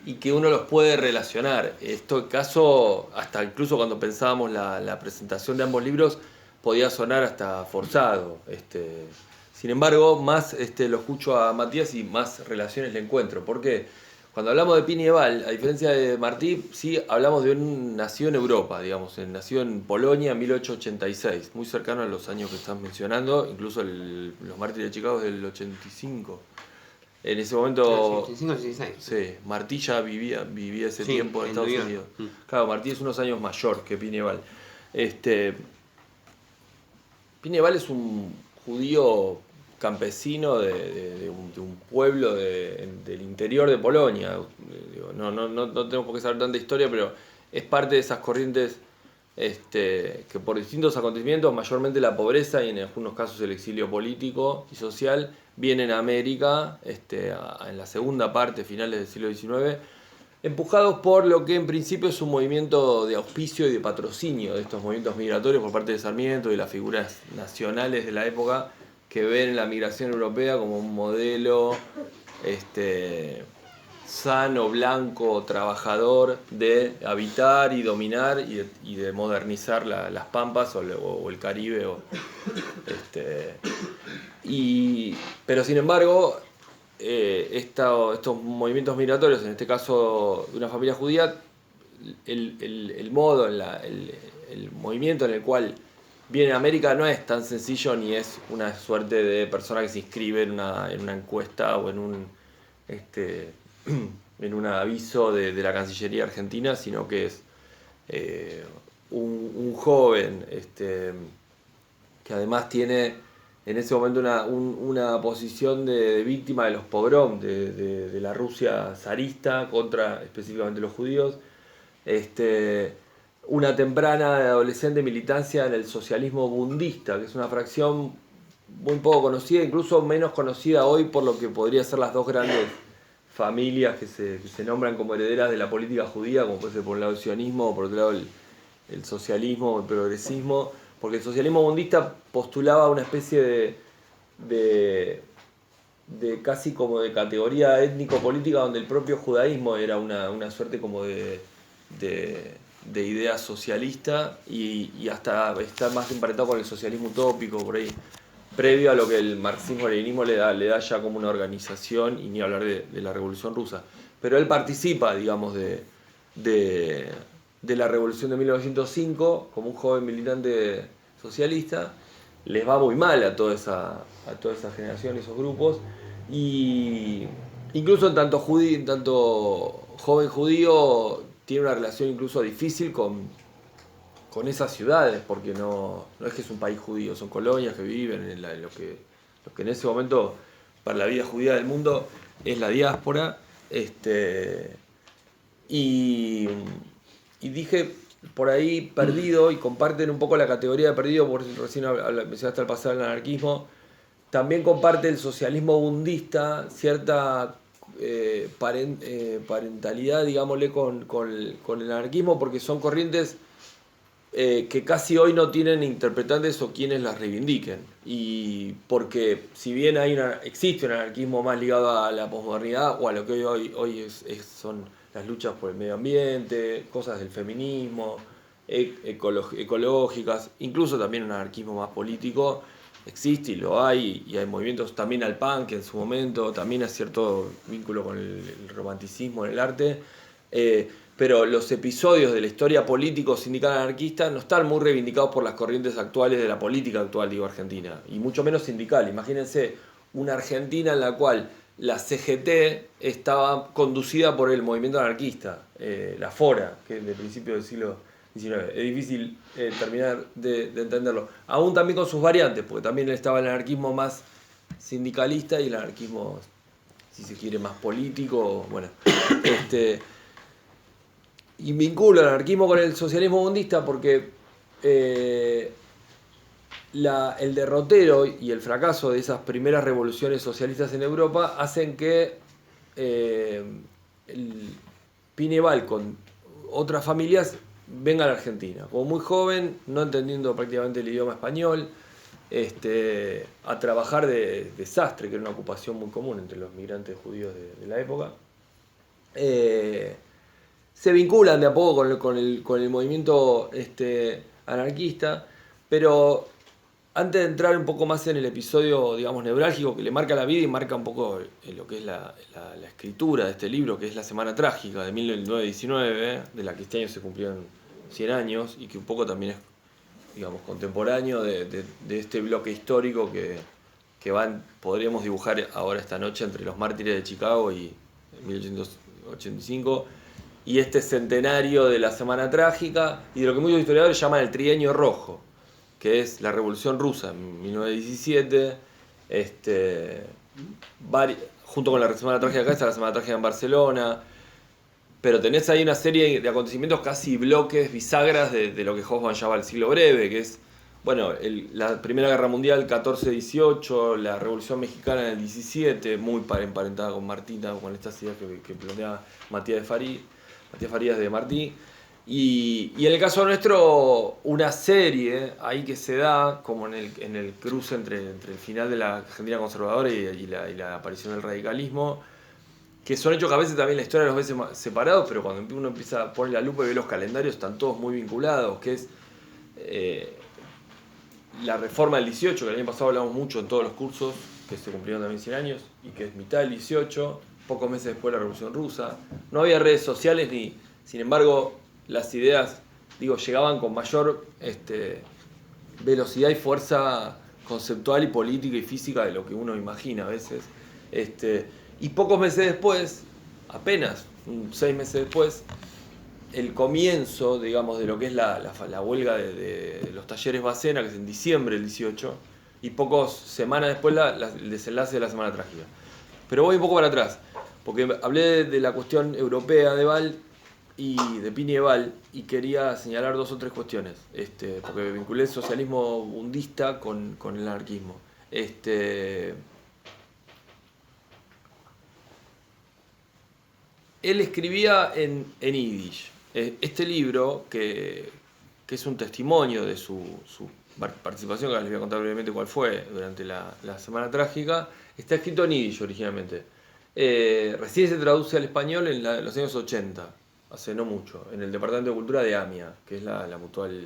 y que uno los puede relacionar. Esto caso, hasta incluso cuando pensábamos la presentación de ambos libros, podía sonar hasta forzado. Sin embargo, más lo escucho a Matías y más relaciones le encuentro. ¿Por qué? Cuando hablamos de Pinieval, a diferencia de Martí, sí hablamos de un nació en Europa, digamos, nació en Polonia en 1886, muy cercano a los años que estás mencionando, incluso los Mártires de Chicago es del 85. En ese momento, 85-86. sí, Martí ya vivía ese tiempo en Estados Unidos. Claro, Martí es unos años mayor que Pinieval. Pinieval es un judío campesino de un pueblo del interior de Polonia. No tenemos por qué saber tanta historia, pero es parte de esas corrientes que por distintos acontecimientos, mayormente la pobreza y en algunos casos el exilio político y social, vienen a América en la segunda parte, finales del siglo XIX, empujados por lo que en principio es un movimiento de auspicio y de patrocinio de estos movimientos migratorios por parte de Sarmiento y las figuras nacionales de la época que ven la migración europea como un modelo sano, blanco, trabajador de habitar y dominar y de modernizar las Pampas o el Caribe. Pero sin embargo, estos movimientos migratorios, en este caso de una familia judía, el modo, el movimiento en el cual viene a América no es tan sencillo ni es una suerte de persona que se inscribe en una encuesta o en un aviso de la Cancillería Argentina, sino que es un joven que además tiene en ese momento una posición de víctima de los pogroms de la Rusia zarista contra específicamente los judíos, una temprana adolescente militancia en el socialismo bundista, que es una fracción muy poco conocida, incluso menos conocida hoy por lo que podría ser las dos grandes familias que se nombran como herederas de la política judía, como puede ser por un lado el sionismo o por otro lado el socialismo, el progresismo, porque el socialismo bundista postulaba una especie de casi como de categoría étnico-política donde el propio judaísmo era una suerte como de idea socialista y hasta está más emparentado con el socialismo utópico por ahí, previo a lo que el marxismo-leninismo le da ya como una organización y ni hablar de la Revolución Rusa. Pero él participa, digamos, de la Revolución de 1905 como un joven militante socialista. Les va muy mal a toda esa generación, esos grupos, y incluso en tanto joven judío tiene una relación incluso difícil con esas ciudades, porque no es que es un país judío, son colonias que viven en lo que en ese momento para la vida judía del mundo es la diáspora. Y dije por ahí perdido, y comparten un poco la categoría de perdido, porque recién mencionaste al pasar del anarquismo. también comparte el socialismo bundista cierta parentalidad, digámosle, con el anarquismo, porque son corrientes que casi hoy no tienen interpretantes o quienes las reivindiquen. Y porque si bien existe un anarquismo más ligado a la posmodernidad o a lo que hoy son las luchas por el medio ambiente, cosas del feminismo, ecológicas, incluso también un anarquismo más político, existe y lo hay, y hay movimientos también al punk en su momento, también hay cierto vínculo con el romanticismo en el arte, pero los episodios de la historia político-sindical anarquista no están muy reivindicados por las corrientes actuales de la política actual, digo, argentina, y mucho menos sindical. Imagínense una Argentina en la cual la CGT estaba conducida por el movimiento anarquista, la FORA, que es de principios del siglo XIX. Es difícil terminar de entenderlo. Aún también con sus variantes, porque también estaba el anarquismo más sindicalista y el anarquismo, si se quiere, más político. Bueno, y vinculo el anarquismo con el socialismo bundista porque el derrotero y el fracaso de esas primeras revoluciones socialistas en Europa hacen que Pineval con otras familias venga a la Argentina. Como muy joven, no entendiendo prácticamente el idioma español, a trabajar de sastre, que era una ocupación muy común entre los migrantes judíos de la época. Se vinculan de a poco con el movimiento anarquista, pero antes de entrar un poco más en el episodio, digamos, neurálgico que le marca la vida y marca un poco lo que es la escritura de este libro, que es La Semana Trágica de 1919, de la que este año se cumplieron 100 años y que un poco también es, digamos, contemporáneo de este bloque histórico que podríamos dibujar ahora esta noche entre los mártires de Chicago y 1885 y este centenario de la Semana Trágica y de lo que muchos historiadores llaman el Trienio Rojo, que es la Revolución Rusa en 1917, junto con la Semana Trágica acá está la Semana Trágica en Barcelona, pero tenés ahí una serie de acontecimientos casi bloques, bisagras de lo que Hoffman llama el siglo breve, que es, bueno, la Primera Guerra Mundial 14-18, la Revolución Mexicana en el 17, muy emparentada con Martina, con estas ideas que planteaba Matías Farías de Martí. Y en el caso nuestro, una serie ahí que se da, como en el cruce entre el final de la Argentina conservadora y la aparición del radicalismo, que son hechos que a veces también la historia los ve separados, pero cuando uno empieza a poner la lupa y ve los calendarios, están todos muy vinculados, que es la reforma del 18, que el año pasado hablamos mucho en todos los cursos, que se cumplieron también 100 años, y que es mitad del 18, pocos meses después de la Revolución Rusa. No había redes sociales sin embargo, las ideas, llegaban con mayor velocidad y fuerza conceptual y política y física de lo que uno imagina a veces. Y pocos meses después, apenas 6 meses después, el comienzo, digamos, de lo que es la huelga de los talleres Bacena, que es en diciembre del 18, y pocas semanas después el desenlace de la Semana Trágica. Pero voy un poco para atrás, porque hablé de la cuestión europea de Val y de Pini de Val, y quería señalar 2 o 3 cuestiones, porque vinculé el socialismo bundista con el anarquismo. Él escribía en Yiddish. Este libro, que es un testimonio de su participación, que les voy a contar brevemente cuál fue durante la Semana Trágica, está escrito en Yiddish originalmente. Recién se traduce al español en los años 80, hace no mucho, en el Departamento de Cultura de AMIA, que es la mutual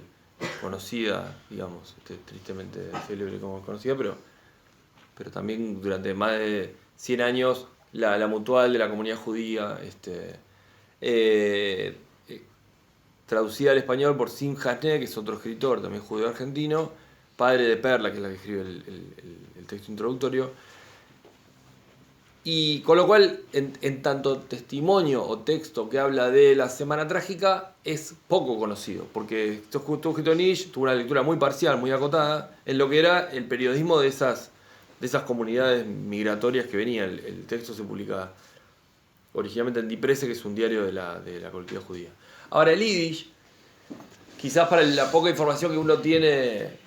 conocida, digamos, tristemente célebre como conocida, pero también durante más de 100 años la mutual de la comunidad judía, traducida al español por Sim Hasne, que es otro escritor, también judío argentino, padre de Perla, que es la que escribe el texto introductorio. Y con lo cual, en tanto testimonio o texto que habla de la Semana Trágica, es poco conocido, porque estuvo escrito en Yiddish, tuvo una lectura muy parcial, muy acotada, en lo que era el periodismo de esas comunidades migratorias que venían. El texto se publica originalmente en Die Presse, que es un diario de la colectividad judía. Ahora, el Yiddish, quizás para la poca información que uno tiene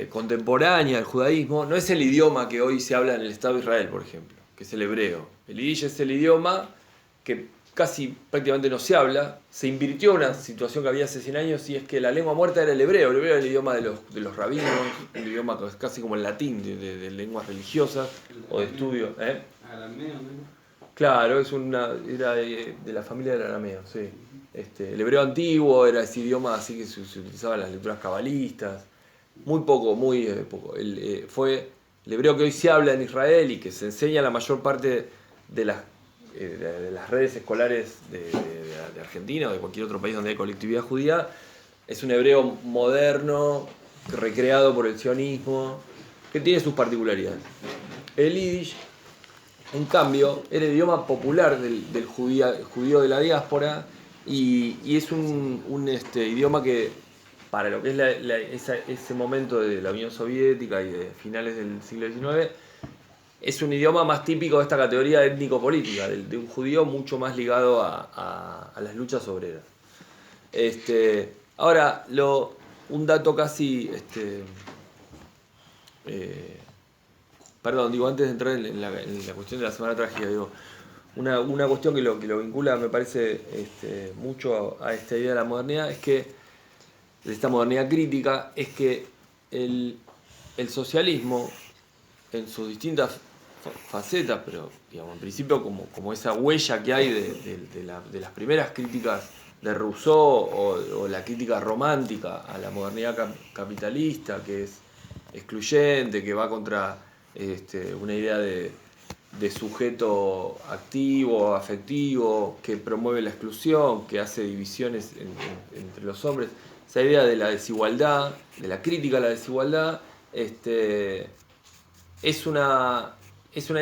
contemporánea del judaísmo, no es el idioma que hoy se habla en el Estado de Israel, por ejemplo, que es el hebreo. El yiddish es el idioma que casi prácticamente no se habla. Se invirtió una situación que había hace 100 años, y es que la lengua muerta era el hebreo. El hebreo era el idioma de los rabinos, un idioma casi como el latín, de lenguas religiosas o de estudio. Arameo, ¿no? Claro, era de la familia del arameo, sí. El hebreo antiguo era ese idioma así que se utilizaba en las lecturas cabalistas. Muy poco. Fue el hebreo que hoy se habla en Israel y que se enseña en la mayor parte de las redes escolares de Argentina o de cualquier otro país donde hay colectividad judía. Es un hebreo moderno, recreado por el sionismo, que tiene sus particularidades. El yiddish, en cambio, era el idioma popular del judío de la diáspora, y es un idioma que, para lo que es ese momento de la Unión Soviética y de finales del siglo XIX, es un idioma más típico de esta categoría étnico-política, de un judío mucho más ligado a las luchas obreras. Ahora, un dato casi... antes de entrar en la cuestión de la Semana Trágica, una cuestión que lo vincula, me parece, mucho a esta idea de la modernidad, de esta modernidad crítica, es que el socialismo, en sus distintas facetas, pero digamos, en principio como esa huella que hay de las primeras críticas de Rousseau o la crítica romántica a la modernidad capitalista, que es excluyente, que va contra una idea de sujeto activo, afectivo, que promueve la exclusión, que hace divisiones entre los hombres. Esa idea de la desigualdad, de la crítica a la desigualdad, es una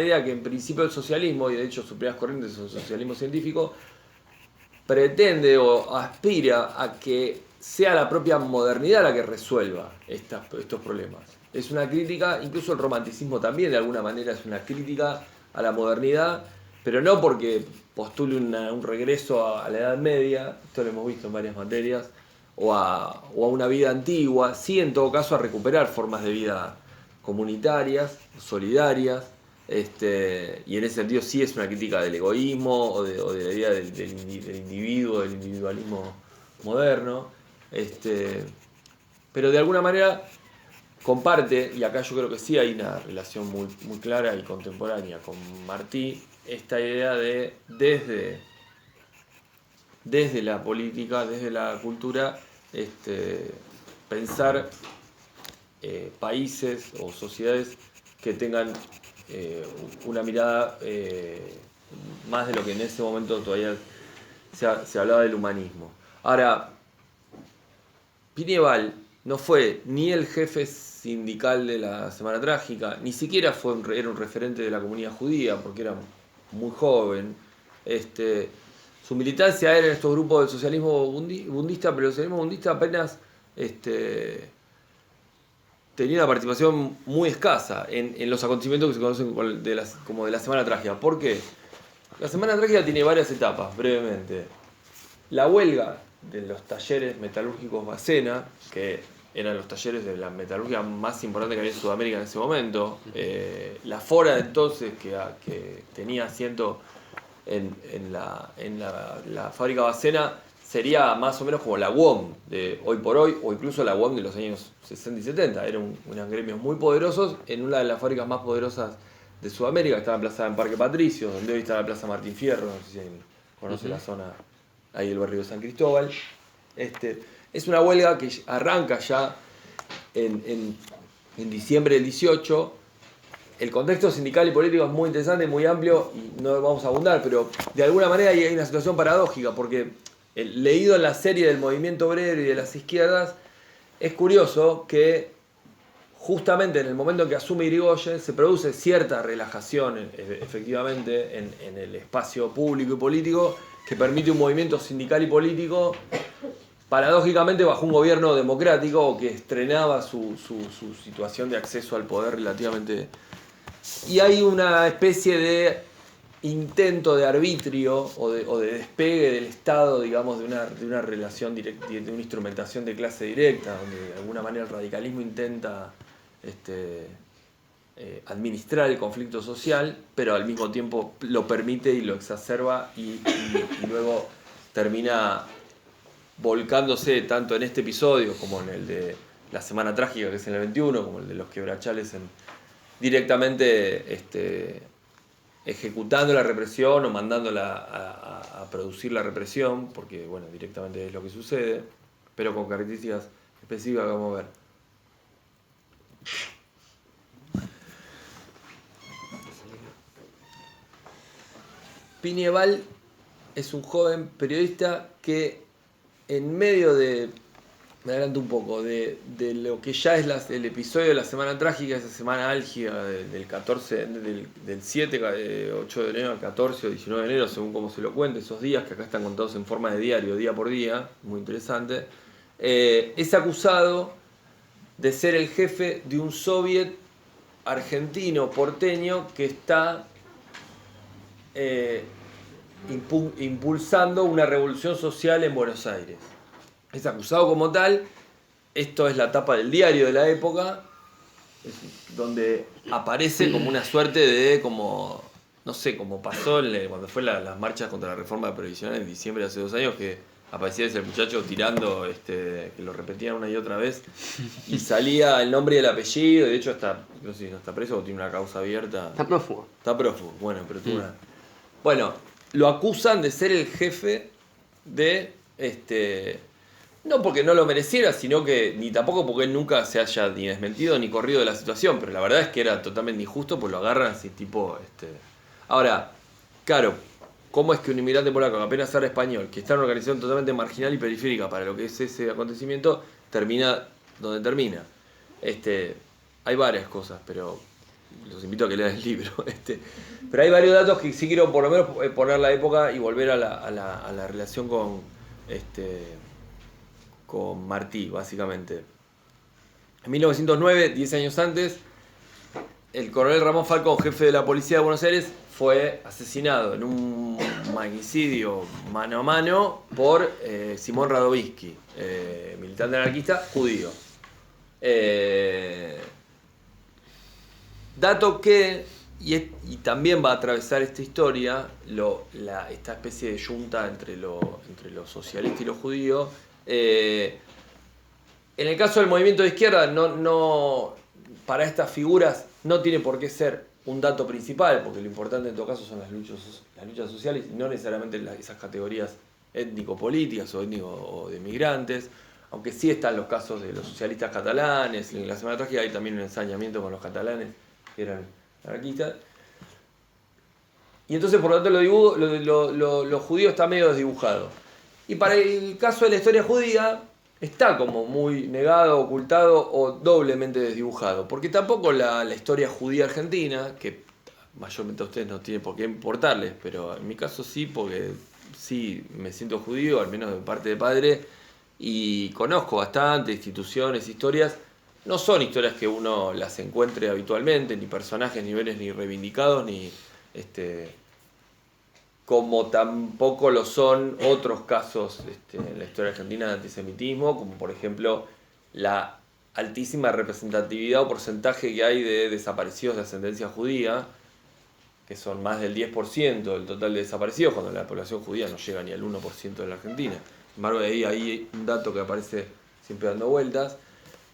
idea que en principio el socialismo, y de hecho sus primeras corrientes son socialismo científico, pretende o aspira a que sea la propia modernidad la que resuelva estos problemas. Es una crítica, incluso el romanticismo también de alguna manera es una crítica a la modernidad, pero no porque postule un regreso a la Edad Media, esto lo hemos visto en varias materias, o a una vida antigua, sí en todo caso a recuperar formas de vida comunitarias, solidarias, y en ese sentido sí es una crítica del egoísmo o de la idea del individuo, del individualismo moderno, pero de alguna manera comparte, y acá yo creo que sí hay una relación muy, muy clara y contemporánea con Martí, esta idea de desde la política, desde la cultura, pensar países o sociedades que tengan una mirada más de lo que en ese momento todavía se hablaba del humanismo. Ahora, Piñeval no fue ni el jefe sindical de la Semana Trágica, ni siquiera era un referente de la comunidad judía, porque era muy joven. Su militancia era en estos grupos del socialismo bundista, pero el socialismo bundista apenas tenía una participación muy escasa en los acontecimientos que se conocen como de la Semana Trágica. ¿Por qué? La Semana Trágica tiene varias etapas, brevemente. La huelga de los talleres metalúrgicos Bacena, que eran los talleres de la metalurgia más importante que había en Sudamérica en ese momento. La Fora de entonces, que tenía asiento en la fábrica Bacena, sería más o menos como la UOM de hoy por hoy, o incluso la UOM de los años 60 y 70. Eran unos gremios muy poderosos en una de las fábricas más poderosas de Sudamérica, que estaba emplazada en Parque Patricios, donde hoy está la Plaza Martín Fierro, no sé si alguien conoce la zona ahí del barrio de San Cristóbal. Es una huelga que arranca ya en diciembre del 18. El contexto sindical y político es muy interesante, muy amplio, y no vamos a abundar, pero de alguna manera hay una situación paradójica, porque leído en la serie del movimiento obrero y de las izquierdas, es curioso que justamente en el momento en que asume Irigoyen se produce cierta relajación efectivamente en el espacio público y político que permite un movimiento sindical y político paradójicamente bajo un gobierno democrático que estrenaba su situación de acceso al poder relativamente. Y hay una especie de intento de arbitrio o de despegue del Estado, digamos, de una relación directa, de una instrumentación de clase directa, donde de alguna manera el radicalismo intenta administrar el conflicto social, pero al mismo tiempo lo permite y lo exacerba y luego termina volcándose tanto en este episodio como en el de la Semana Trágica, que es en el 21, como el de los Quebrachales, directamente ejecutando la represión o mandándola a producir la represión, porque bueno, directamente es lo que sucede, pero con características específicas que vamos a ver. Piñeval es un joven periodista que en medio de, me adelanto un poco, de lo que ya es el episodio de la Semana Trágica, esa semana álgida del 14, del 7, 8 de enero al 14 o 19 de enero, según como se lo cuente, esos días que acá están contados en forma de diario, día por día, muy interesante, es acusado de ser el jefe de un soviet argentino porteño que está impulsando una revolución social en Buenos Aires. Es acusado como tal. Esto es la tapa del diario de la época, donde aparece como una suerte de, como, no sé, como pasó cuando fue las marchas contra la reforma previsional en diciembre de hace 2 años, que aparecía ese muchacho tirando, que lo repetían una y otra vez, y salía el nombre y el apellido, de hecho no sé si no está preso o tiene una causa abierta. Está prófugo. Está prófugo, bueno, pero tuvo una... Bueno, lo acusan de ser el jefe de, no porque no lo mereciera, sino que, ni tampoco porque él nunca se haya ni desmentido ni corrido de la situación, pero la verdad es que era totalmente injusto, pues lo agarran así tipo, Ahora, claro, ¿cómo es que un inmigrante polaco que apenas habla español, que está en una organización totalmente marginal y periférica para lo que es ese acontecimiento, termina donde termina? Hay varias cosas, pero los invito a que lean el libro. Pero hay varios datos que sí quiero por lo menos poner la época y volver a la relación con Martí, básicamente. En 1909, 10 años antes, el coronel Ramón Falcón, jefe de la policía de Buenos Aires, fue asesinado en un magnicidio mano a mano por Simón Radovisky, militante anarquista judío. Dato que, y también va a atravesar esta historia, esta especie de yunta entre los socialistas y los judíos. En el caso del movimiento de izquierda, no, para estas figuras no tiene por qué ser un dato principal, porque lo importante en todo caso son las luchas sociales y no necesariamente esas categorías étnico-políticas o de migrantes, aunque sí están los casos de los socialistas catalanes. En la Semana Trágica hay también un ensañamiento con los catalanes que eran anarquistas. Y entonces, por lo tanto, lo judío está medio desdibujado. Y para el caso de la historia judía, está como muy negado, ocultado o doblemente desdibujado. Porque tampoco la historia judía argentina, que mayormente a ustedes no tiene por qué importarles, pero en mi caso sí, porque sí me siento judío, al menos de parte de padre, y conozco bastante instituciones, historias. No son historias que uno las encuentre habitualmente, ni personajes, niveles, ni reivindicados, ni como tampoco lo son otros casos en la historia argentina de antisemitismo, como por ejemplo la altísima representatividad o porcentaje que hay de desaparecidos de ascendencia judía, que son más del 10% del total de desaparecidos, cuando la población judía no llega ni al 1% de la Argentina. Sin embargo, ahí hay un dato que aparece siempre dando vueltas.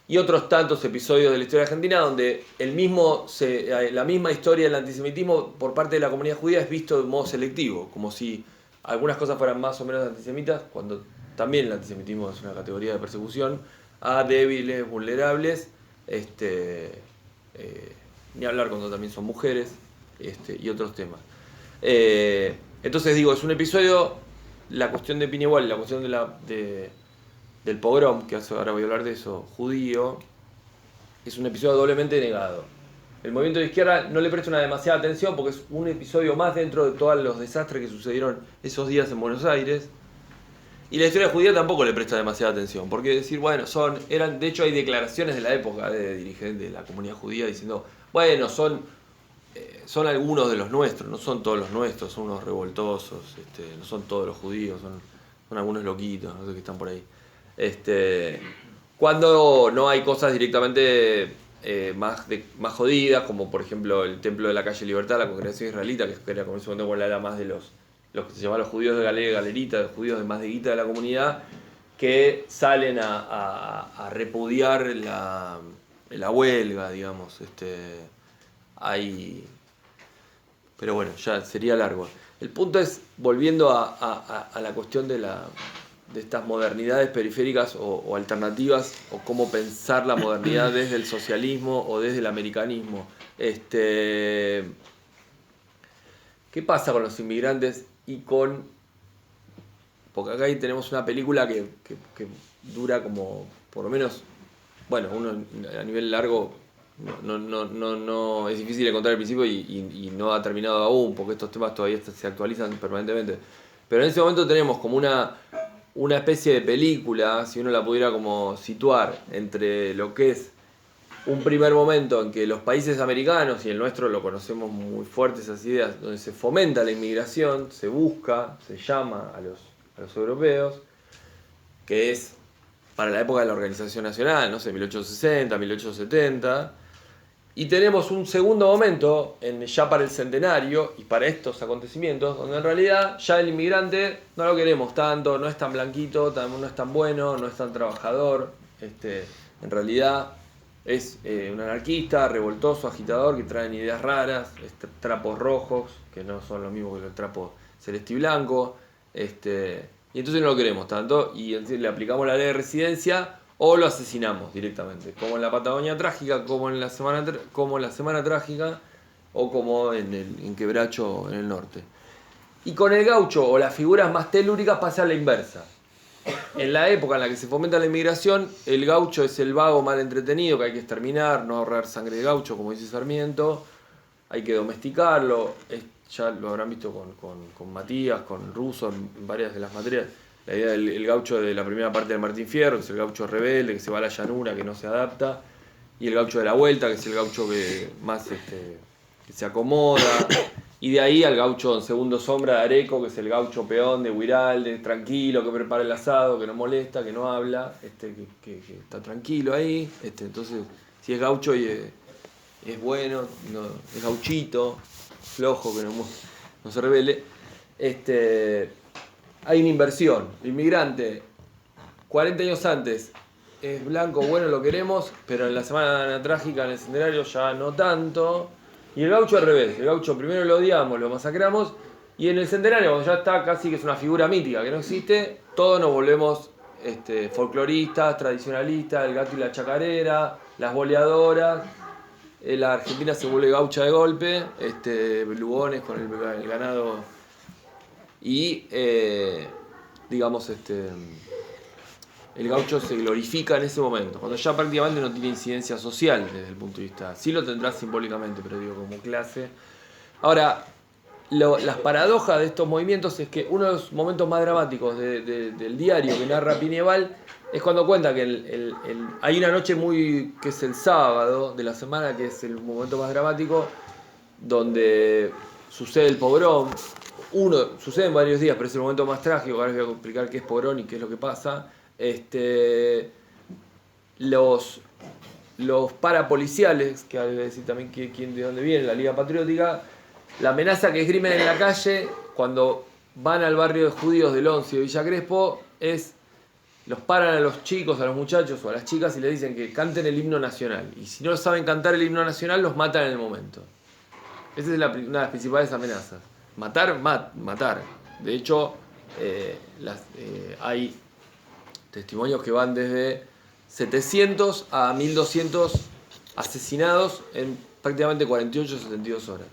Y otros tantos episodios de la historia argentina donde la misma historia del antisemitismo por parte de la comunidad judía es visto de modo selectivo, como si algunas cosas fueran más o menos antisemitas, cuando también el antisemitismo es una categoría de persecución a débiles, vulnerables, ni hablar cuando también son mujeres, y otros temas. Entonces digo, es un episodio, la cuestión de Piñeval, la cuestión del pogrom, que ahora voy a hablar de eso, judío, es un episodio doblemente negado. El movimiento de izquierda no le presta una demasiada atención porque es un episodio más dentro de todos los desastres que sucedieron esos días en Buenos Aires. Y la historia judía tampoco le presta demasiada atención, porque decir, bueno, de hecho hay declaraciones de la época de dirigentes de la comunidad judía diciendo, bueno, son son algunos de los nuestros, no son todos los nuestros, son unos revoltosos, no son todos los judíos, son algunos loquitos, no sé, que están por ahí. Cuando no hay cosas directamente más jodidas, como por ejemplo el templo de la calle Libertad, la congregación israelita, que era como en ese momento era más de los que se llaman los judíos de galerita, los judíos de más de guita de la comunidad, que salen a repudiar la huelga, digamos. Pero bueno, ya sería largo. El punto es, volviendo a la cuestión de estas modernidades periféricas o alternativas, o cómo pensar la modernidad desde el socialismo o desde el americanismo. ¿Qué pasa con los inmigrantes y porque acá ahí tenemos una película que dura como, por lo menos, bueno, uno a nivel largo no es difícil encontrar el principio y no ha terminado aún, porque estos temas todavía se actualizan permanentemente. Pero en ese momento tenemos como una especie de película, si uno la pudiera como situar entre lo que es un primer momento en que los países americanos, y el nuestro lo conocemos muy fuertes esas ideas, donde se fomenta la inmigración, se busca, se llama a los europeos, que es para la época de la Organización Nacional, no sé, 1860, 1870, y tenemos un segundo momento ya para el centenario y para estos acontecimientos, donde en realidad ya el inmigrante no lo queremos tanto, no es tan blanquito, no es tan bueno, no es tan trabajador, en realidad es un anarquista, revoltoso, agitador, que traen ideas raras, trapos rojos, que no son lo mismo que el trapo celeste y blanco, y entonces no lo queremos tanto, y entonces le aplicamos la ley de residencia o lo asesinamos directamente, como en la Patagonia Trágica, como en la Semana Trágica, o como en Quebracho en el norte. Y con el gaucho o las figuras más telúricas pasa a la inversa. En la época en la que se fomenta la inmigración, el gaucho es el vago mal entretenido que hay que exterminar, no ahorrar sangre de gaucho, como dice Sarmiento, hay que domesticarlo. Ya lo habrán visto con Matías, con Russo, en varias de las materias. La idea del gaucho de la primera parte de Martín Fierro, que es el gaucho rebelde, que se va a la llanura, que no se adapta, y el gaucho de la vuelta, que es el gaucho que más que se acomoda. Y de ahí al gaucho en segundo sombra de Areco, que es el gaucho peón de Huiralde, tranquilo, que prepara el asado, que no molesta, que no habla, que está tranquilo ahí. Entonces, si es gaucho y es bueno, es gauchito, flojo, que no se rebele. Hay una inversión. El inmigrante, 40 años antes, es blanco, bueno, lo queremos, pero en la Semana Trágica, en el centenario, ya no tanto. Y el gaucho al revés, el gaucho primero lo odiamos, lo masacramos, y en el centenario, cuando ya está casi que es una figura mítica que no existe, todos nos volvemos folcloristas, tradicionalistas, el gato y la chacarera, las boleadoras, la Argentina se vuelve gaucha de golpe, Lugones con el ganado, y digamos el gaucho se glorifica en ese momento, cuando ya prácticamente no tiene incidencia social desde el punto de vista. Sí lo tendrá simbólicamente, pero digo, como clase. Ahora, las paradojas de estos movimientos es que uno de los momentos más dramáticos del diario que narra Pineval es cuando cuenta que hay una noche que es el sábado de la semana, que es el momento más dramático, donde sucede el pogrom. Sucede en varios días, pero es el momento más trágico. Ahora les voy a explicar qué es pogrom y qué es lo que pasa. Los parapoliciales, que hay que decir también de dónde viene, la Liga Patriótica, la amenaza que esgrimen en la calle cuando van al barrio de judíos del Once de Villa Crespo es, los paran a los chicos, a los muchachos o a las chicas y les dicen que canten el himno nacional, y si no saben cantar el himno nacional los matan en el momento. Esa es una de las principales amenazas. Matar. De hecho, hay testimonios que van desde 700 a 1200 asesinados en prácticamente 48 o 72 horas.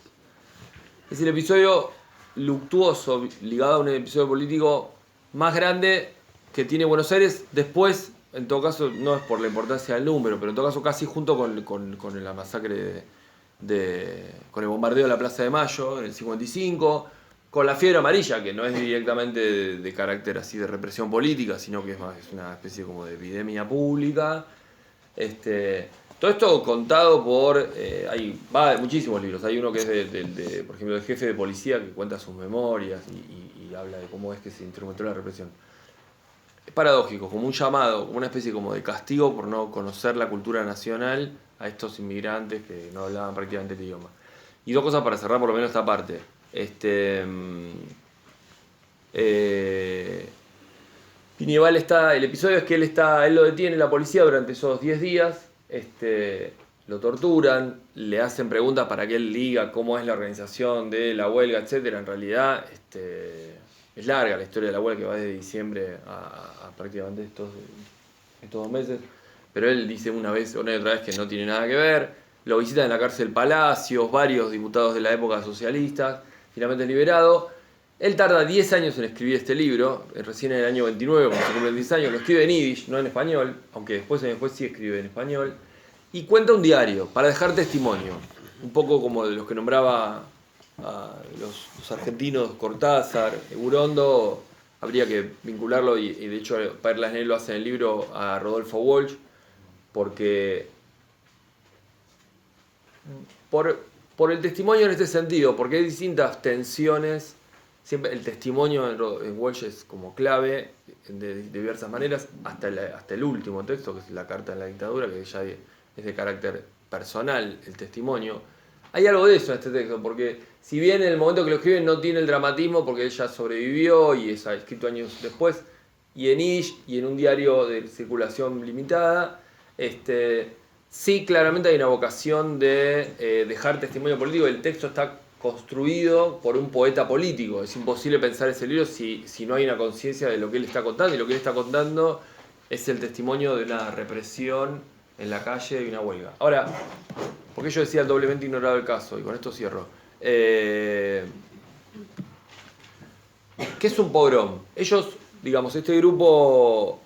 Es el episodio luctuoso ligado a un episodio político más grande que tiene Buenos Aires. Después, en todo caso, no es por la importancia del número, pero en todo caso casi junto con la masacre con el bombardeo de la Plaza de Mayo en el 55, con la fiebre amarilla, que no es directamente de carácter así de represión política, sino que es una especie como de epidemia pública. Todo esto contado por... hay muchísimos libros. Hay uno que es por ejemplo, del jefe de policía que cuenta sus memorias y habla de cómo es que se instrumentó la represión. Es paradójico, como un llamado, como una especie como de castigo por no conocer la cultura nacional a estos inmigrantes que no hablaban prácticamente el idioma. Y dos cosas para cerrar por lo menos esta parte. Pinieval el episodio es que él lo detiene la policía durante esos 10 días, lo torturan, le hacen preguntas para que él diga cómo es la organización de la huelga, etc. En realidad es larga la historia de la huelga que va desde diciembre a prácticamente estos 2 meses, pero él dice una y otra vez que no tiene nada que ver. Lo visitan en la cárcel Palacios, varios diputados de la época socialista, finalmente liberado. Él tarda 10 años en escribir este libro, recién en el año 29, cuando se cumplen 10 años, lo escribe en yiddish, no en español, aunque después sí escribe en español, y cuenta un diario para dejar testimonio, un poco como de los que nombraba a los argentinos, Cortázar, Urondo, habría que vincularlo, y de hecho Perlasné lo hace en el libro a Rodolfo Walsh, porque por el testimonio en este sentido, porque hay distintas tensiones. Siempre el testimonio en Walsh es como clave de diversas maneras, hasta el último texto, que es la Carta de la Dictadura, que ya es de carácter personal, el testimonio. Hay algo de eso en este texto, porque si bien en el momento que lo escriben no tiene el dramatismo, porque ella sobrevivió y es escrito años después, y en Ish y en un diario de circulación limitada, sí claramente hay una vocación de dejar testimonio político. El texto está construido por un poeta político. Es imposible pensar ese libro si no hay una conciencia de lo que él está contando, y lo que él está contando es el testimonio de una represión en la calle y una huelga. Ahora, porque yo decía doblemente ignorado el caso, y con esto cierro. ¿Qué es un pogrom? Ellos, digamos, este grupo,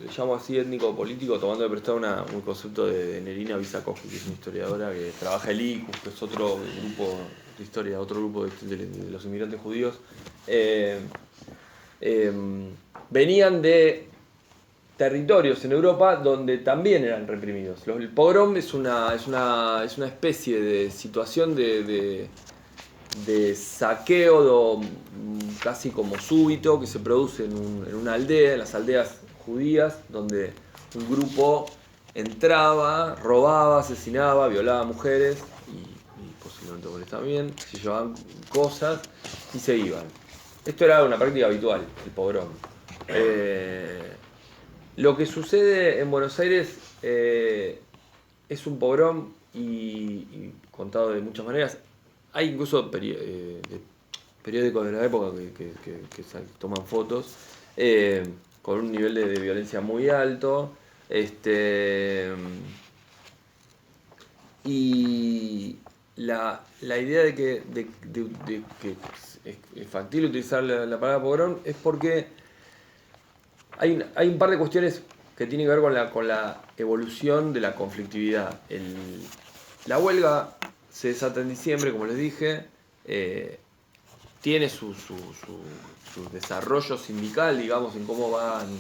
le llamo así étnico-político, tomando de prestado un concepto de Nerina Bisakovsky, que es una historiadora que trabaja el ICUS, que es otro grupo de historia, otro grupo de los inmigrantes judíos, venían de territorios en Europa donde también eran reprimidos. El pogrom es una especie de situación de saqueo casi como súbito que se produce en una aldea, en las aldeas judías, donde un grupo entraba, robaba, asesinaba, violaba mujeres y posiblemente hombres también, se llevaban cosas y se iban. Esto era una práctica habitual, el pogrom. Lo que sucede en Buenos Aires es un pogrom y contado de muchas maneras. Hay incluso periódicos de la época que toman fotos con un nivel de violencia muy alto. Y la idea de que es factible utilizar la palabra pogrom es porque hay un par de cuestiones que tienen que ver con la evolución de la conflictividad. La huelga se desata en diciembre, como les dije, tiene su desarrollo sindical, digamos, en cómo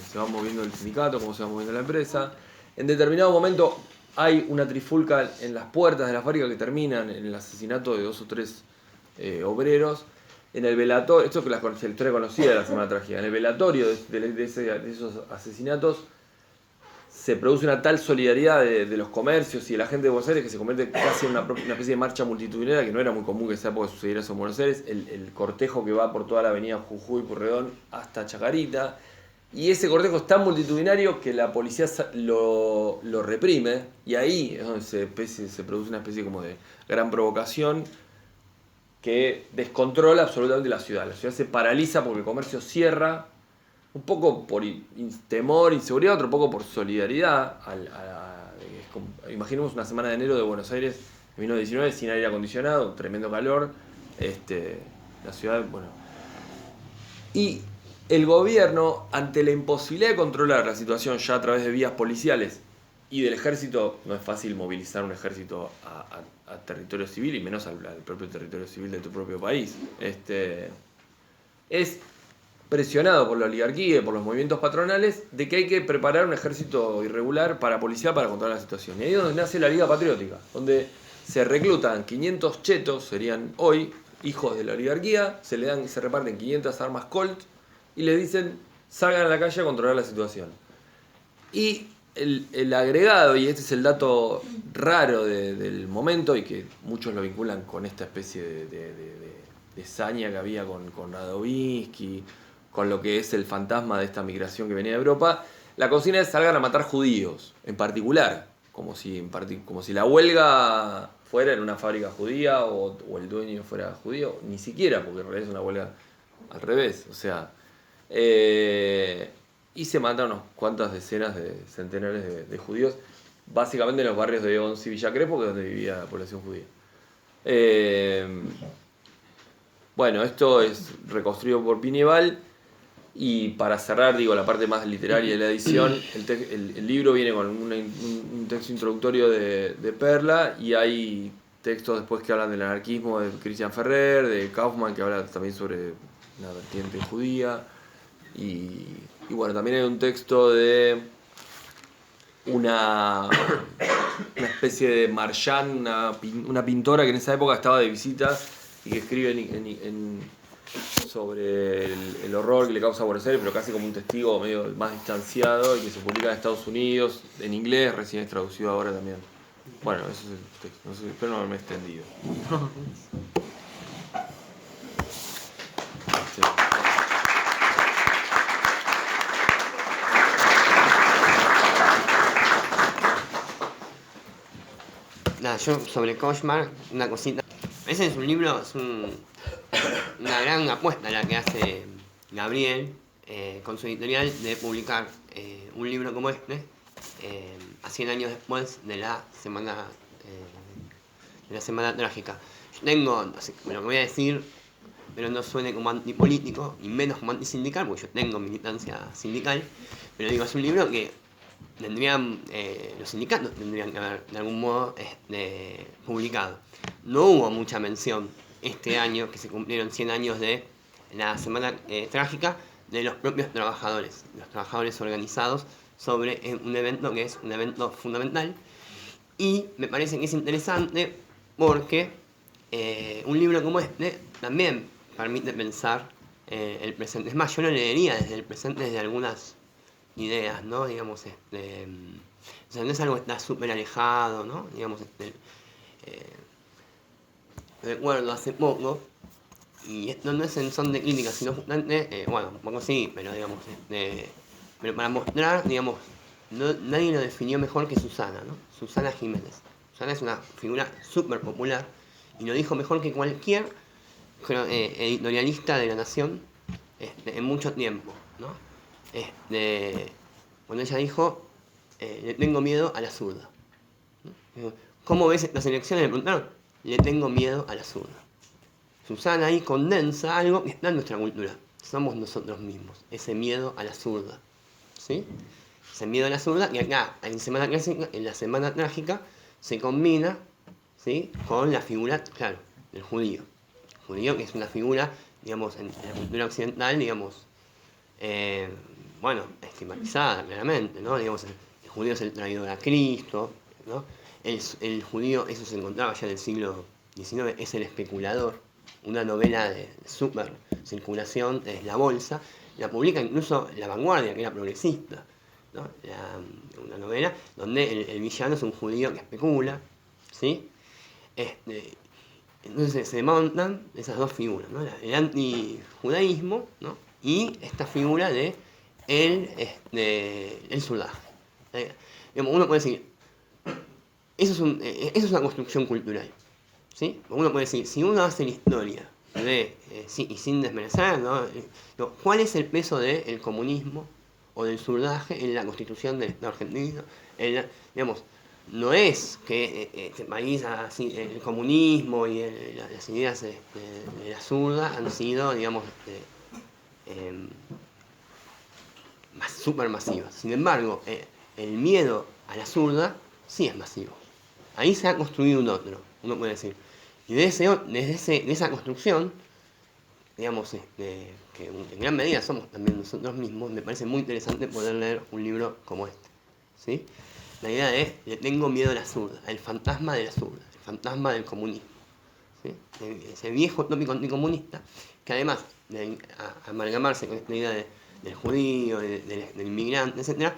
se va moviendo el sindicato, cómo se va moviendo la empresa. En determinado momento hay una trifulca en las puertas de la fábrica que terminan en el asesinato de 2 o 3 obreros. En el velatorio, esto es la historia conocida de la Semana Trágica, en el velatorio de esos asesinatos se produce una tal solidaridad de los comercios y de la gente de Buenos Aires que se convierte casi en una especie de marcha multitudinaria, que no era muy común que en esa época sucediera eso en Buenos Aires, el cortejo que va por toda la avenida Jujuy, Pueyrredón hasta Chacarita, y ese cortejo es tan multitudinario que la policía lo reprime, y ahí es donde se produce una especie como de gran provocación que descontrola absolutamente la ciudad. La ciudad se paraliza porque el comercio cierra, un poco por temor, inseguridad, otro poco por solidaridad. Imaginemos una semana de enero de Buenos Aires en 1919 sin aire acondicionado, tremendo calor, la ciudad, bueno. Y el gobierno, ante la imposibilidad de controlar la situación ya a través de vías policiales y del ejército, no es fácil movilizar un ejército a territorio civil y menos al propio territorio civil de tu propio país, es presionado por la oligarquía y por los movimientos patronales, de que hay que preparar un ejército irregular policial para controlar la situación. Y ahí es donde nace la Liga Patriótica, donde se reclutan 500 chetos, serían hoy, hijos de la oligarquía, se reparten 500 armas Colt y les dicen, salgan a la calle a controlar la situación. Y el agregado, y este es el dato raro del momento, y que muchos lo vinculan con esta especie de saña que había con Radovinsky, con lo que es el fantasma de esta migración que venía de Europa, la consigna es salgan a matar judíos, en particular, como si la huelga fuera en una fábrica judía o el dueño fuera judío, ni siquiera, porque en realidad es una huelga al revés, o sea... y se matan unas cuantas decenas de centenares de judíos, básicamente en los barrios de Once y Villa Crespo, que es donde vivía la población judía. Bueno, esto es reconstruido por Pineval. Y para cerrar, digo, la parte más literaria de la edición, el libro viene con un texto introductorio de Perla, y hay textos después que hablan del anarquismo de Christian Ferrer, de Kaufman, que habla también sobre la vertiente judía. Y bueno, también hay un texto de una especie de Marchand, una pintora que en esa época estaba de visita y que escribe sobre el horror que le causa a Buenos Aires, pero casi como un testigo medio más distanciado, y que se publica en Estados Unidos, en inglés, recién es traducido ahora también. Bueno, eso es el texto, no sé, espero no haberme extendido. Sí. Nada, yo sobre Kosmar, una cosita. Ese es un libro, una gran apuesta la que hace Gabriel con su editorial de publicar un libro como este a 100 años después de la semana trágica. Yo tengo, no sé, lo que voy a decir, pero no suene como antipolítico y menos como antisindical, porque yo tengo militancia sindical, pero digo, es un libro que los sindicatos tendrían que haber de algún modo publicado. No hubo mucha mención este año, que se cumplieron 100 años de la semana trágica, de los propios trabajadores, los trabajadores organizados, sobre un evento que es un evento fundamental. Y me parece que es interesante porque un libro como este también permite pensar el presente. Es más, yo lo leería desde el presente, desde algunas ideas, ¿no? Digamos, o sea, no es algo que está súper alejado, ¿no? Digamos, recuerdo hace poco, y esto no es en son de crítica, sino justamente, bueno, un poco sí, pero digamos, pero para mostrar, digamos, nadie lo definió mejor que Susana, ¿no? Susana Jiménez. Susana es una figura súper popular, y lo dijo mejor que cualquier editorialista de La Nación en mucho tiempo, ¿no? Cuando ella dijo, le tengo miedo a la zurda. ¿No? ¿Cómo ves las elecciones? Le preguntaron, le tengo miedo a la zurda. Susana ahí condensa algo que está en nuestra cultura. Somos nosotros mismos, ese miedo a la zurda. ¿Sí? Ese miedo a la zurda, y acá, en la semana trágica, se combina, ¿sí?, con la figura, claro, del judío. El judío, que es una figura, digamos, en la cultura occidental, digamos, bueno, estigmatizada claramente, ¿no? Digamos, el judío es el traidor a Cristo, ¿no? El judío, eso se encontraba ya en el siglo XIX, es el especulador. Una novela de super circulación es La Bolsa, la publica incluso La Vanguardia, que era progresista, ¿no? Una novela donde el villano es un judío que especula, ¿sí? Entonces se montan esas dos figuras, ¿no? El antijudaísmo, ¿no?, y esta figura de el zurdaje. Uno puede decir, eso es una construcción cultural, ¿sí? Uno puede decir, si uno hace la historia y sin desmerecer, ¿no?, ¿cuál es el peso del comunismo o del zurdaje en la constitución del Estado argentino? Digamos, no es que este país, así, el comunismo y las ideas de la zurda han sido, digamos, súper masivas. Sin embargo, el miedo a la zurda sí es masivo. Ahí se ha construido un otro, uno puede decir. Y de esa construcción digamos, que en gran medida somos también nosotros mismos, me parece muy interesante poder leer un libro como este, ¿sí? La idea es, le tengo miedo a la zurda, el fantasma de la zurda, el fantasma del comunismo, ¿sí? Ese viejo tópico anticomunista, que además de amalgamarse con esta idea del judío, del inmigrante, etc.,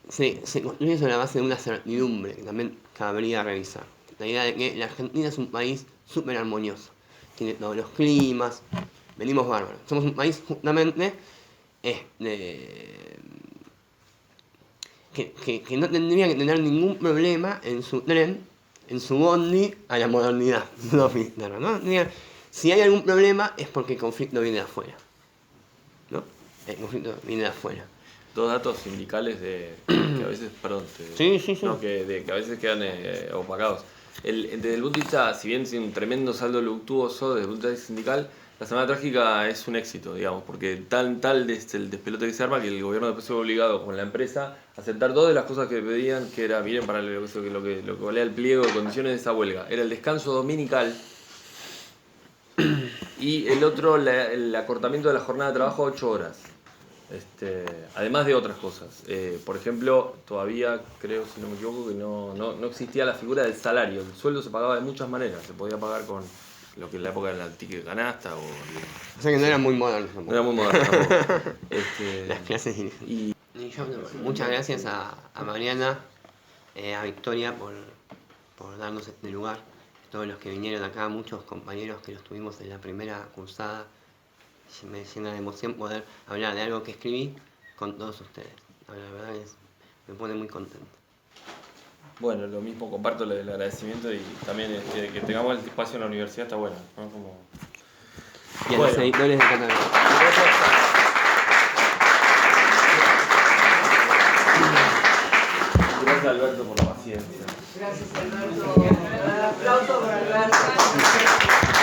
se construye sobre la base de una certidumbre que también cabría revisar. La idea de que la Argentina es un país súper armonioso, tiene todos los climas, venimos bárbaros. Somos un país justamente que no tendría que tener ningún problema en su tren, en su bondi, a la modernidad. ¿No? Si hay algún problema es porque el conflicto viene de afuera, ¿no? El conflicto viene de afuera. Dos datos sindicales que a veces, perdón, Sí. No, que a veces quedan opacados. Desde el punto de vista, si bien tiene un tremendo saldo luctuoso, desde el punto de vista sindical, la Semana Trágica es un éxito, digamos, porque tal es el despelote que se arma que el gobierno después se ve obligado con la empresa a aceptar todas las cosas que pedían, que era, miren, para lo que valía el pliego de condiciones de esa huelga. Era el descanso dominical y el otro, el acortamiento de la jornada de trabajo a 8 horas. Además de otras cosas. Por ejemplo, todavía creo, si no me equivoco, que no existía la figura del salario. El sueldo se pagaba de muchas maneras. Se podía pagar con lo que en la época era el ticket de canasta. O sea que no era muy moderno tampoco. No era muy moderno tampoco. Las clases y yo, muchas gracias a Mariana, a Victoria por darnos este lugar. Todos los que vinieron acá, muchos compañeros que los tuvimos en la primera cursada. Me llena de emoción poder hablar de algo que escribí con todos ustedes. La verdad me pone muy contento. Bueno, lo mismo, comparto el agradecimiento y también que tengamos el espacio en la universidad está bueno, ¿no? Y a los editores de Cataluña. Gracias Alberto por la paciencia. Gracias Alberto. Un aplauso para Alberto.